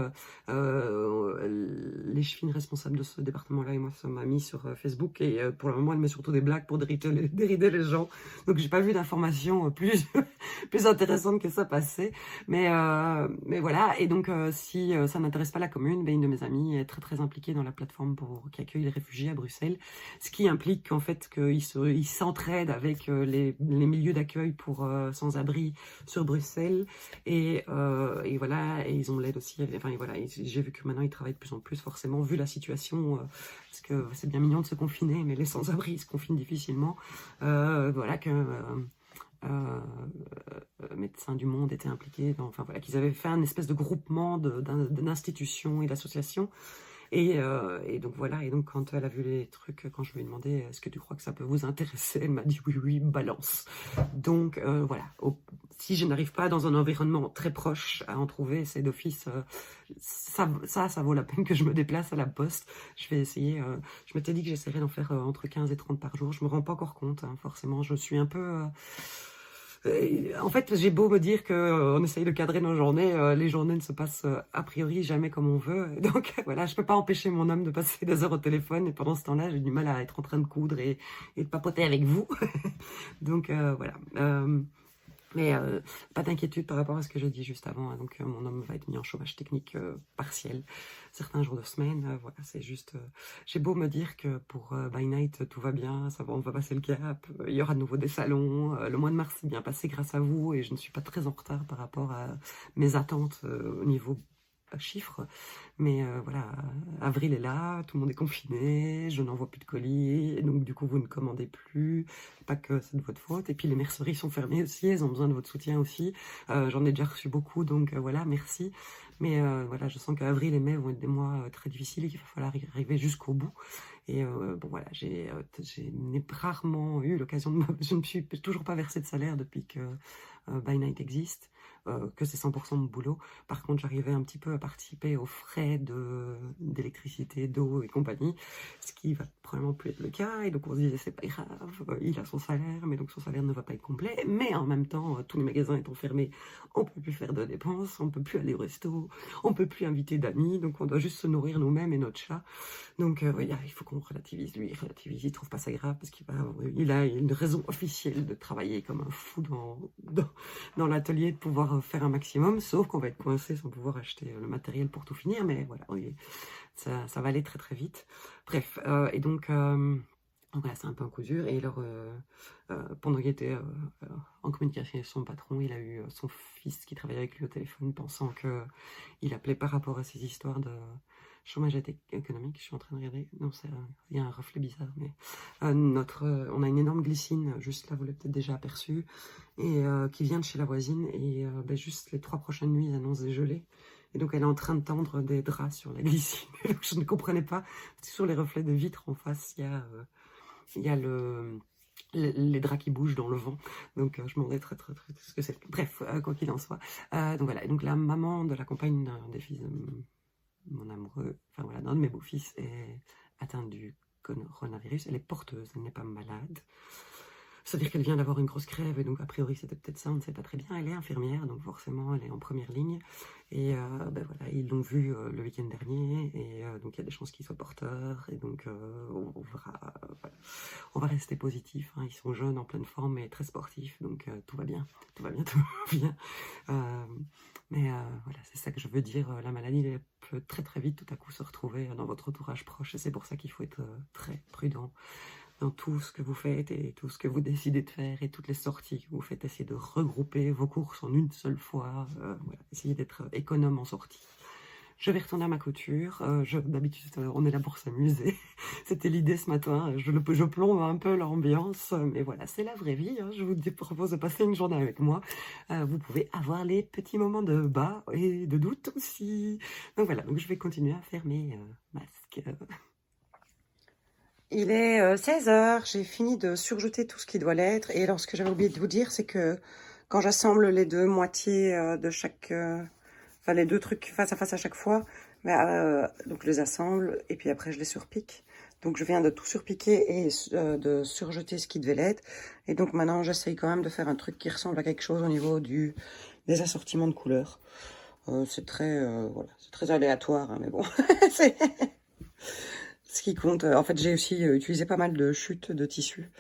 les chefines responsables de ce département-là et moi, ça m'a mis sur Facebook et pour le moment, elle met surtout des blagues pour dérider les gens. Donc j'ai pas vu d'informations plus plus intéressantes que ça passer. Mais voilà. Et donc si ça n'intéresse pas la commune, une de mes amies est très très impliquée dans la plateforme qui accueille les réfugiés à Bruxelles, ce qui implique qu'en fait qu'ils s'entraident avec les milieux d'accueil pour sans-abri sur Bruxelles. Et voilà, et ils ont l'aide aussi. Enfin, et voilà, j'ai vu que maintenant ils travaillent de plus en plus, forcément, vu la situation, parce que c'est bien mignon de se confiner, mais les sans-abri ils se confinent difficilement. Voilà que Médecins du Monde étaient impliqués, enfin voilà, qu'ils avaient fait un espèce de groupement d'institutions et d'associations. Et donc voilà, et donc quand elle a vu les trucs, quand je lui ai demandé est-ce que tu crois que ça peut vous intéresser, elle m'a dit oui, balance. Donc voilà, si je n'arrive pas dans un environnement très proche à en trouver, c'est d'office, ça vaut la peine que je me déplace à la poste. Je vais essayer, je m'étais dit que j'essaierais d'en faire entre 15 et 30 par jour, je me rends pas encore compte, hein, forcément, je suis un peu... en fait, j'ai beau me dire qu'on essaye de cadrer nos journées, les journées ne se passent a priori jamais comme on veut. Donc voilà, je peux pas empêcher mon homme de passer des heures au téléphone et pendant ce temps-là, j'ai du mal à être en train de coudre et de papoter avec vous. Donc voilà. Mais pas d'inquiétude par rapport à ce que j'ai dit juste avant, hein. Donc mon homme va être mis en chômage technique partiel certains jours de semaine. Voilà, c'est juste... j'ai beau me dire que pour By Night, tout va bien, ça va, on va passer le cap, il y aura de nouveau des salons, le mois de mars s'est bien passé grâce à vous et je ne suis pas très en retard par rapport à mes attentes au niveau chiffres. Mais voilà, avril est là, tout le monde est confiné, je n'envoie plus de colis, et donc du coup vous ne commandez plus, pas que c'est de votre faute. Et puis les merceries sont fermées aussi, elles ont besoin de votre soutien aussi. J'en ai déjà reçu beaucoup, donc voilà, merci. Mais voilà, je sens qu'avril et mai vont être des mois très difficiles et qu'il va falloir arriver jusqu'au bout. Et bon voilà, j'ai rarement eu l'occasion de je ne me suis toujours pas versé de salaire depuis que By Night existe, que c'est 100% mon boulot. Par contre, j'arrivais un petit peu à participer aux frais d'électricité, d'eau et compagnie, ce qui va probablement plus être le cas. Et donc on se disait c'est pas grave, il a son salaire, mais donc son salaire ne va pas être complet. Mais en même temps, tous les magasins étant fermés, on peut plus faire de dépenses, on peut plus aller au resto, on peut plus inviter d'amis, donc on doit juste se nourrir nous-mêmes et notre chat. Donc il faut qu'on relativise. Lui, il relativise, il trouve pas ça grave parce qu'il a une raison officielle de travailler comme un fou dans l'atelier, de pouvoir faire un maximum, sauf qu'on va être coincé sans pouvoir acheter le matériel pour tout finir. Mais voilà, ça va aller très très vite. Bref, et donc voilà, c'est un peu un coup dur. Et alors, pendant qu'il était en communication avec son patron, il a eu son fils qui travaillait avec lui au téléphone, pensant qu'il appelait par rapport à ces histoires de chômage économique. Je suis en train de regarder. Non, il y a un reflet bizarre. Mais on a une énorme glycine, juste là, vous l'avez peut-être déjà aperçu, et qui vient de chez la voisine. Et juste les 3 prochaines nuits, ils annoncent des gelées. Et donc, elle est en train de tendre des draps sur la glycine. Et donc, je ne comprenais pas. Parce que sur les reflets de vitre en face, il y a les draps qui bougent dans le vent. Donc, je me demandais très ce que c'est. Bref, quoi qu'il en soit. Donc, voilà. Et donc, la maman de la compagne d'un des fils de mon amoureux, enfin voilà, d'un de mes beaux-fils est atteinte du coronavirus. Elle est porteuse, elle n'est pas malade. C'est-à-dire qu'elle vient d'avoir une grosse crève, et donc a priori c'était peut-être ça, on ne sait pas très bien. Elle est infirmière, donc forcément elle est en première ligne. Et voilà, ils l'ont vue le week-end dernier, et donc il y a des chances qu'il soit porteur. Et donc on va rester positif, hein. Ils sont jeunes, en pleine forme et très sportifs, donc tout va bien, tout va bien. Mais voilà, c'est ça que je veux dire. La maladie elle peut très très vite tout à coup se retrouver dans votre entourage proche, et c'est pour ça qu'il faut être très prudent dans tout ce que vous faites et tout ce que vous décidez de faire et toutes les sorties que vous faites. Essayez de regrouper vos courses en une seule fois. Voilà, essayez d'être économe en sortie. Je vais retourner à ma couture. D'habitude, on est là pour s'amuser. C'était l'idée ce matin. Je plombe un peu l'ambiance. Mais voilà, c'est la vraie vie, hein. Je vous propose de passer une journée avec moi. Vous pouvez avoir les petits moments de bas et de doute aussi. Donc voilà, donc je vais continuer à faire mes masques. Il est 16 h, j'ai fini de surjeter tout ce qui doit l'être. Et alors, ce que j'avais oublié de vous dire, c'est que quand j'assemble les deux moitiés de chaque... enfin, les deux trucs face à chaque fois, donc je les assemble et puis après je les surpique. Donc je viens de tout surpiquer et de surjeter ce qui devait l'être. Et donc maintenant, j'essaye quand même de faire un truc qui ressemble à quelque chose au niveau des assortiments de couleurs. C'est très, voilà, c'est très aléatoire, hein, mais bon, c'est... Ce qui compte, en fait, j'ai aussi utilisé pas mal de chutes de tissu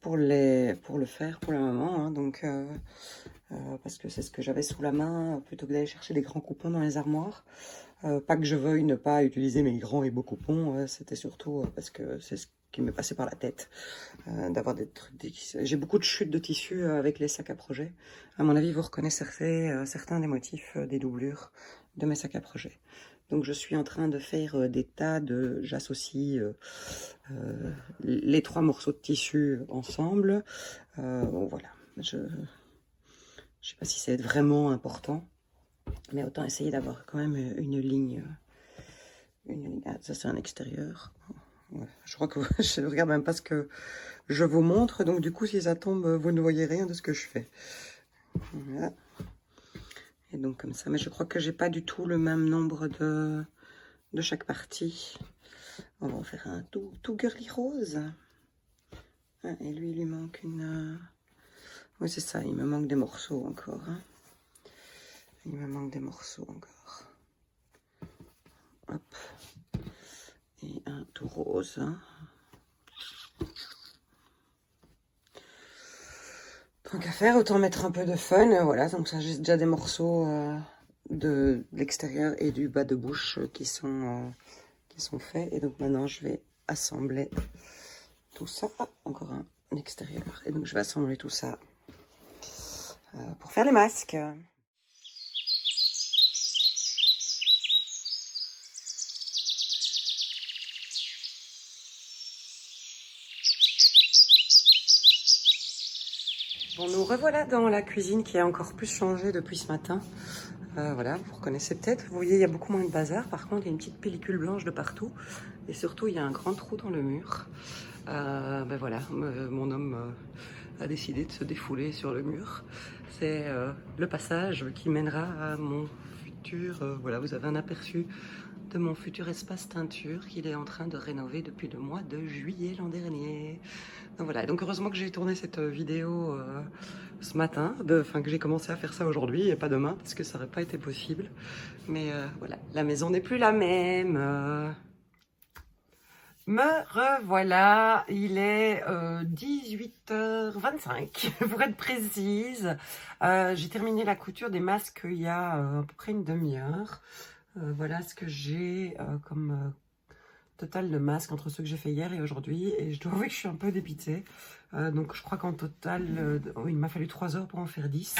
pour le faire pour le moment, hein, donc parce que c'est ce que j'avais sous la main plutôt que d'aller chercher des grands coupons dans les armoires. Pas que je veuille ne pas utiliser mes grands et beaux coupons, c'était surtout parce que c'est ce qui m'est passé par la tête d'avoir des trucs. J'ai beaucoup de chutes de tissu avec les sacs à projet. À mon avis, vous reconnaissez certains des motifs des doublures de mes sacs à projet. Donc je suis en train de faire des tas de... J'associe les 3 morceaux de tissu ensemble. Bon voilà, je sais pas si c'est vraiment important, mais autant essayer d'avoir quand même une ligne. Ah, ça c'est un extérieur. Ouais, je crois que je ne regarde même pas ce que je vous montre, donc du coup si ça tombe, vous ne voyez rien de ce que je fais. Voilà. Et donc comme ça, mais je crois que j'ai pas du tout le même nombre de chaque partie. On va en faire un tout girly rose. Ah, et lui, il lui manque une... Oui, c'est ça, il me manque des morceaux encore. Hein. Il me manque des morceaux encore. Hop. Et un tout rose. Tant qu'à faire, autant mettre un peu de fun. Voilà, donc ça, j'ai déjà des morceaux de l'extérieur et du bas de bouche qui sont faits. Et donc maintenant, je vais assembler tout ça. Ah, encore un extérieur. Et donc, je vais assembler tout ça pour faire les masques. Bon, nous revoilà dans la cuisine qui a encore plus changé depuis ce matin. Voilà, vous reconnaissez peut-être. Vous voyez, il y a beaucoup moins de bazar. Par contre, il y a une petite pellicule blanche de partout. Et surtout, il y a un grand trou dans le mur. Ben voilà, mon homme a décidé de se défouler sur le mur. C'est le passage qui mènera à mon futur... voilà, vous avez un aperçu de mon futur espace teinture qu'il est en train de rénover depuis le mois de juillet l'an dernier. Donc voilà, donc heureusement que j'ai tourné cette vidéo ce matin, enfin que j'ai commencé à faire ça aujourd'hui et pas demain, parce que ça n'aurait pas été possible. Mais voilà, la maison n'est plus la même. Me revoilà, il est 18h25 pour être précise. J'ai terminé la couture des masques il y a à peu près une demi-heure. Voilà ce que j'ai comme total de masques entre ceux que j'ai fait hier et aujourd'hui. Et je dois avouer que je suis un peu dépitée. Donc je crois qu'en total, il m'a fallu 3 heures pour en faire 10.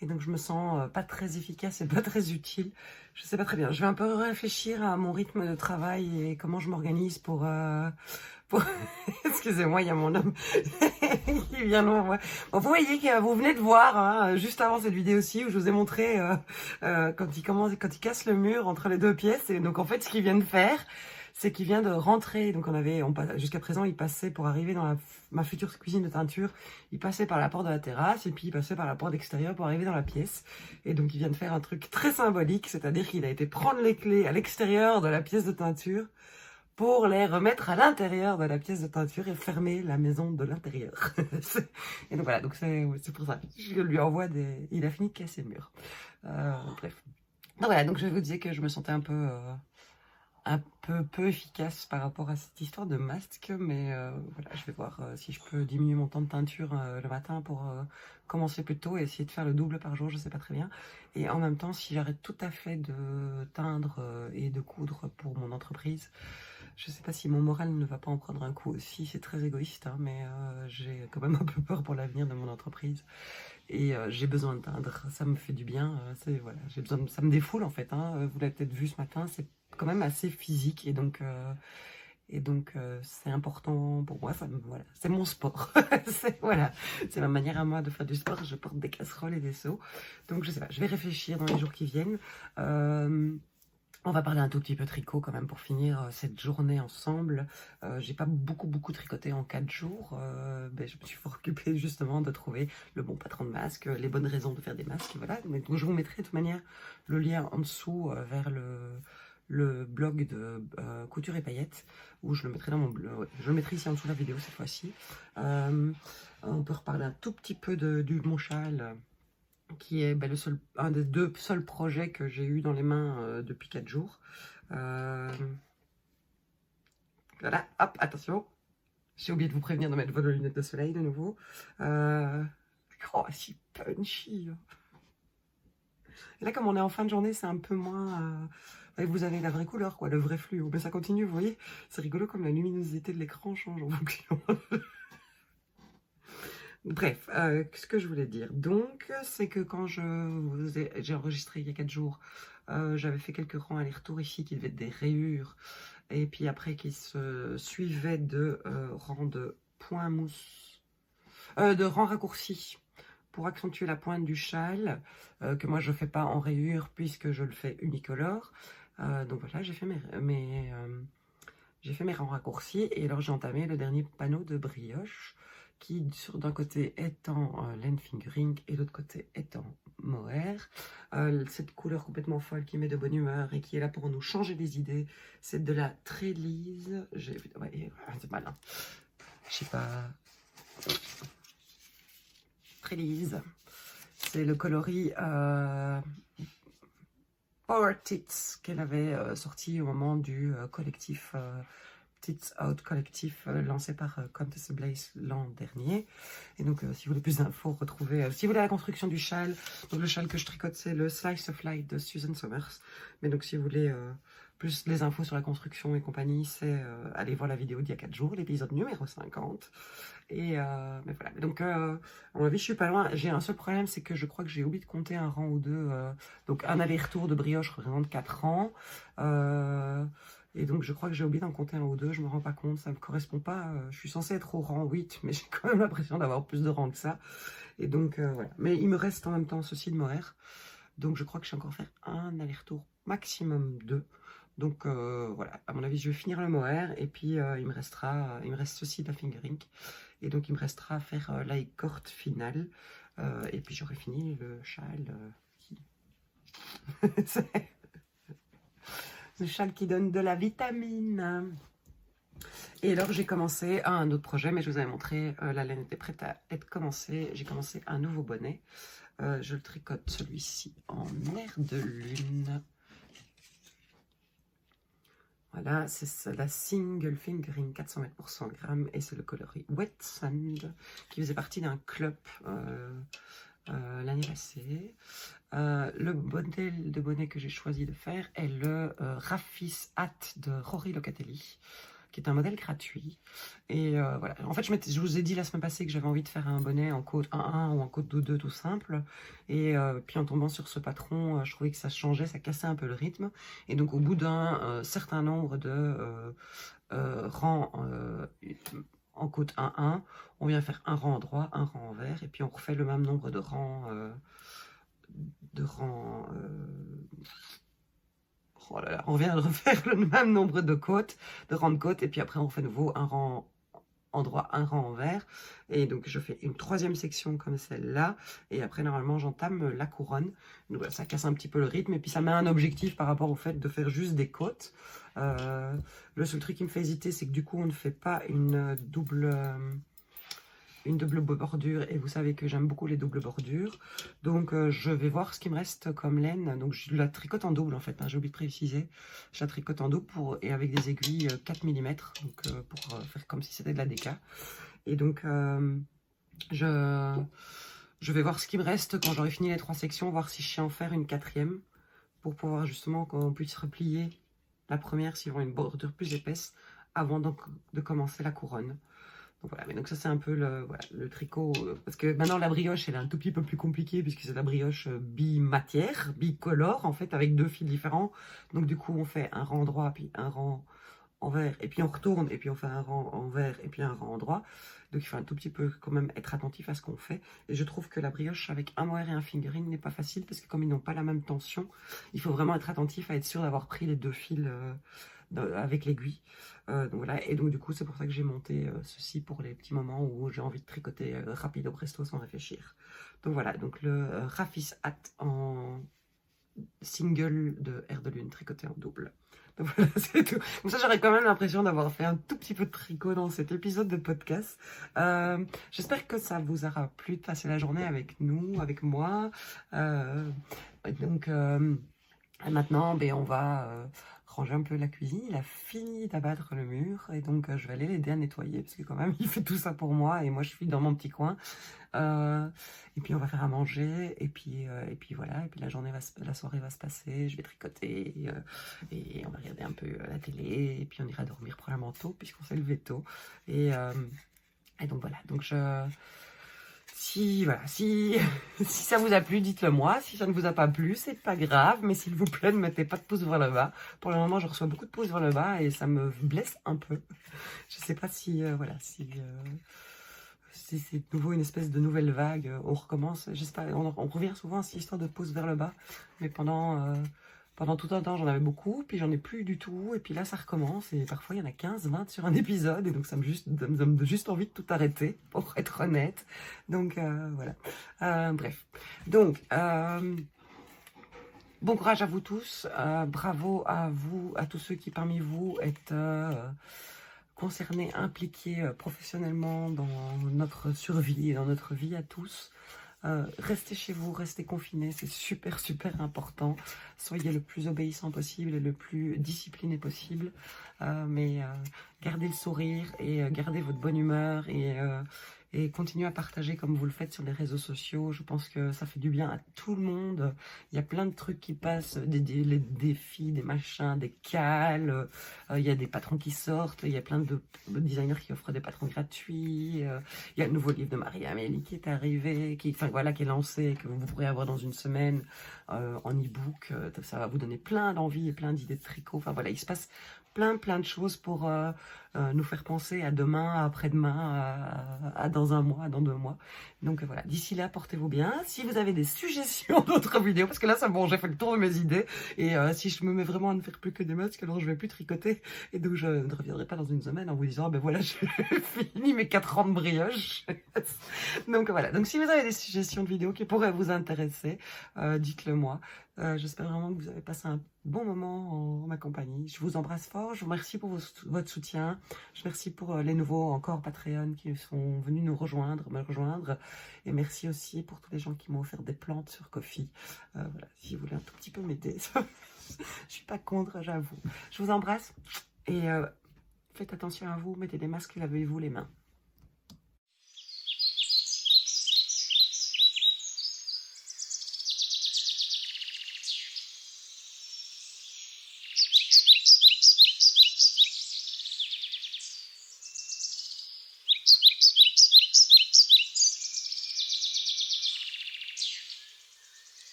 Et donc je me sens pas très efficace et pas très utile. Je sais pas très bien. Je vais un peu réfléchir à mon rythme de travail et comment je m'organise pour... Excusez-moi, il y a mon homme qui vient nous voir. Bon, vous voyez que vous venez de voir, hein, juste avant cette vidéo-ci, où je vous ai montré quand il casse le mur entre les 2 pièces. Et donc en fait, ce qu'il vient de faire, c'est qu'il vient de rentrer. Donc jusqu'à présent, il passait pour arriver dans ma future cuisine de teinture. Il passait par la porte de la terrasse et puis il passait par la porte extérieure pour arriver dans la pièce. Et donc il vient de faire un truc très symbolique, c'est-à-dire qu'il a été prendre les clés à l'extérieur de la pièce de teinture pour les remettre à l'intérieur de la pièce de teinture et fermer la maison de l'intérieur. Et donc voilà, donc c'est pour ça. Je lui envoie des... Il a fini de casser le mur. Bref. Donc voilà, donc je vous disais que je me sentais un peu efficace par rapport à cette histoire de masque, mais voilà, je vais voir si je peux diminuer mon temps de teinture le matin pour commencer plus tôt et essayer de faire le double par jour, je sais pas très bien. Et en même temps, si j'arrête tout à fait de teindre et de coudre pour mon entreprise, je sais pas si mon moral ne va pas en prendre un coup aussi, c'est très égoïste, hein, mais j'ai quand même un peu peur pour l'avenir de mon entreprise. Et j'ai besoin de teindre, ça me fait du bien, voilà, j'ai besoin ça me défoule en fait, hein, vous l'avez peut-être vu ce matin, c'est quand même assez physique et donc c'est important pour moi, voilà, c'est mon sport. Voilà, c'est ma manière à moi de faire du sport, je porte des casseroles et des seaux, donc je sais pas, je vais réfléchir dans les jours qui viennent. On va parler un tout petit peu tricot quand même pour finir cette journée ensemble. J'ai pas beaucoup tricoté en 4 jours. Je me suis fort occupée justement de trouver le bon patron de masque, les bonnes raisons de faire des masques. Voilà. Donc je vous mettrai de toute manière le lien en dessous vers le blog de Couture et Paillettes, où je le mettrai dans mon blog. Ouais, je le mettrai ici en dessous de la vidéo cette fois-ci. On peut reparler un tout petit peu du mon châle, qui est un des 2 seuls projets que j'ai eu dans les mains depuis 4 jours. Voilà, hop, attention. J'ai oublié de vous prévenir de mettre vos lunettes de soleil de nouveau. Oh, si punchy. Et là, comme on est en fin de journée, c'est un peu moins... vous avez la vraie couleur, quoi, le vrai fluo. Mais ça continue, vous voyez. C'est rigolo comme la luminosité de l'écran change en fonction. Bref, ce que je voulais dire, donc, c'est que quand j'ai enregistré il y a 4 jours, j'avais fait quelques rangs aller-retour ici qui devaient être des rayures, et puis après qui se suivaient de rangs de points mousse, de rangs raccourcis pour accentuer la pointe du châle, que moi je fais pas en rayures puisque je le fais unicolore. Donc voilà, j'ai fait mes rangs raccourcis, et alors j'ai entamé le dernier panneau de brioche, qui d'un côté est en laine fingering et de l'autre côté est en mohair. Cette couleur complètement folle qui met de bonne humeur et qui est là pour nous changer les idées, c'est de la Trélise. Ouais, c'est malin. Je sais pas. Trélise. C'est le coloris Power Tits qu'elle avait sorti au moment du collectif Tits Out collectif lancé par Countess Blaze l'an dernier. Et donc si vous voulez plus d'infos, retrouvez, si vous voulez la construction du châle, donc le châle que je tricote c'est le Slice of Light de Susan Somers, mais donc si vous voulez plus les infos sur la construction et compagnie, c'est aller voir la vidéo d'il y a 4 jours, l'épisode numéro 50. Et mais voilà, donc à mon avis je suis pas loin. J'ai un seul problème, c'est que je crois que j'ai oublié de compter un rang ou deux, donc un aller-retour de brioche représente 4 rangs, et donc je crois que j'ai oublié d'en compter un ou deux, je me rends pas compte, ça me correspond pas, je suis censée être au rang 8, mais j'ai quand même l'impression d'avoir plus de rangs que ça, et donc voilà. Mais il me reste en même temps ceci de mohair, donc je crois que je vais encore faire un aller-retour, maximum 2. Donc voilà, à mon avis je vais finir le mohair, et puis il me reste ceci de la fingering, et donc il me restera à faire la écorte finale, et puis j'aurai fini le châle le châle qui donne de la vitamine. Et alors j'ai commencé un autre projet, mais je vous avais montré, la laine était prête à être commencée. J'ai commencé un nouveau bonnet. Je le tricote celui-ci en air de lune. Voilà, c'est la Single Fingering 400 mètres pour 100 grammes, et c'est le coloris Wet Sand qui faisait partie d'un club l'année passée. Le modèle de bonnet que j'ai choisi de faire est le Raffis Hat de Rory Locatelli, qui est un modèle gratuit. Et voilà, en fait je vous ai dit la semaine passée que j'avais envie de faire un bonnet en côte 1-1 ou en côte 2-2 tout simple, et puis en tombant sur ce patron, je trouvais que ça changeait, ça cassait un peu le rythme, et donc au bout d'un certain nombre de rangs en côte 1-1, on vient faire un rang en droit, un rang en vert, et puis on refait le même nombre de rangs oh là là, on vient de refaire le même nombre de rangs de côtes, et puis après on fait nouveau un rang en droit, un rang en vert, et donc je fais une 3e section comme celle-là, et après normalement j'entame la couronne. Donc voilà, ça casse un petit peu le rythme, et puis ça met un objectif par rapport au fait de faire juste des côtes. Le seul truc qui me fait hésiter, c'est que du coup on ne fait pas une double bordure, et vous savez que j'aime beaucoup les doubles bordures, donc je vais voir ce qui me reste comme laine. Donc je la tricote en double en fait, hein, j'ai oublié de préciser, je la tricote en double et avec des aiguilles 4 mm, donc pour faire comme si c'était de la déca. Et donc je vais voir ce qui me reste quand j'aurai fini les 3 sections, voir si je sais en faire une 4e, pour pouvoir justement qu'on puisse replier la première si on a une bordure plus épaisse avant donc de commencer la couronne. Donc voilà, mais donc ça c'est un peu le tricot, parce que maintenant la brioche elle est un tout petit peu plus compliquée, puisque c'est la brioche bimatière, bicolore en fait, avec 2 fils différents. Donc du coup on fait un rang droit puis un rang envers, et puis on retourne, et puis on fait un rang envers, et puis un rang endroit. Donc il faut un tout petit peu quand même être attentif à ce qu'on fait. Et je trouve que la brioche avec un mohair et un fingering n'est pas facile, parce que comme ils n'ont pas la même tension, il faut vraiment être attentif à être sûr d'avoir pris les 2 fils avec l'aiguille. Donc voilà, et donc du coup c'est pour ça que j'ai monté ceci pour les petits moments où j'ai envie de tricoter rapide au presto sans réfléchir. Donc voilà, donc le Rafis Hat en single de Air de Lune tricoté en double. Donc voilà, c'est tout. Comme ça, j'aurais quand même l'impression d'avoir fait un tout petit peu de tricot dans cet épisode de podcast. J'espère que ça vous aura plu de passer la journée avec nous, avec moi. Donc maintenant, ben, on va ranger un peu la cuisine. Il a fini d'abattre le mur et donc je vais aller l'aider à nettoyer parce que quand même, il fait tout ça pour moi et moi, je suis dans mon petit coin. Et puis on va faire à manger et puis voilà, et puis la soirée va se passer, je vais tricoter et on va regarder un peu la télé et puis on ira dormir probablement tôt puisqu'on s'est levé tôt et donc voilà, donc si si ça vous a plu, dites-le moi. Si ça ne vous a pas plu, c'est pas grave, mais s'il vous plaît, ne mettez pas de pouce vers le bas. Pour le moment, je reçois beaucoup de pouces vers le bas et ça me blesse un peu. Je sais pas si si c'est de nouveau une espèce de nouvelle vague, on recommence, j'espère, on revient souvent à cette histoire de pouce vers le bas, mais pendant tout un temps j'en avais beaucoup, puis j'en ai plus du tout, et puis là ça recommence, et parfois il y en a 15, 20 sur un épisode, et donc ça me donne juste envie de tout arrêter, pour être honnête, donc voilà, bref, donc bon courage à vous tous, bravo à vous, à tous ceux qui parmi vous êtes concernés, impliqués professionnellement dans notre survie et dans notre vie à tous. Restez chez vous, restez confinés, c'est super super important. Soyez le plus obéissant possible et le plus discipliné possible. Mais gardez le sourire et gardez votre bonne humeur et continuez à partager comme vous le faites sur les réseaux sociaux. Je pense que ça fait du bien à tout le monde. Il y a plein de trucs qui passent, les défis, des machins, des cales. Il y a des patrons qui sortent. Il y a plein de designers qui offrent des patrons gratuits. Il y a le nouveau livre de Marie-Amélie qui est arrivé, qui est lancé, que vous pourrez avoir dans une semaine en e-book. Ça va vous donner plein d'envie et plein d'idées de tricot. Enfin voilà, il se passe plein de choses pour nous faire penser à demain, à après-demain, à dans un mois, dans 2 mois. Donc voilà, d'ici là, portez-vous bien. Si vous avez des suggestions d'autres vidéos, parce que là, c'est bon, j'ai fait le tour de mes idées. Et si je me mets vraiment à ne faire plus que des masques, alors je vais plus tricoter. Et donc, je ne reviendrai pas dans une semaine en vous disant, ben voilà, j'ai fini mes 4 ans de brioche. Donc voilà, donc si vous avez des suggestions de vidéos qui pourraient vous intéresser, dites-le moi. J'espère vraiment que vous avez passé un bon moment en ma compagnie. Je vous embrasse fort, je vous remercie pour votre soutien. Je remercie pour les nouveaux encore Patreon qui sont venus me rejoindre. Et merci aussi pour tous les gens qui m'ont offert des plantes sur Ko-fi. Voilà, si vous voulez un tout petit peu m'aider, je suis pas contre, j'avoue. Je vous embrasse et faites attention à vous, mettez des masques, lavez-vous les mains.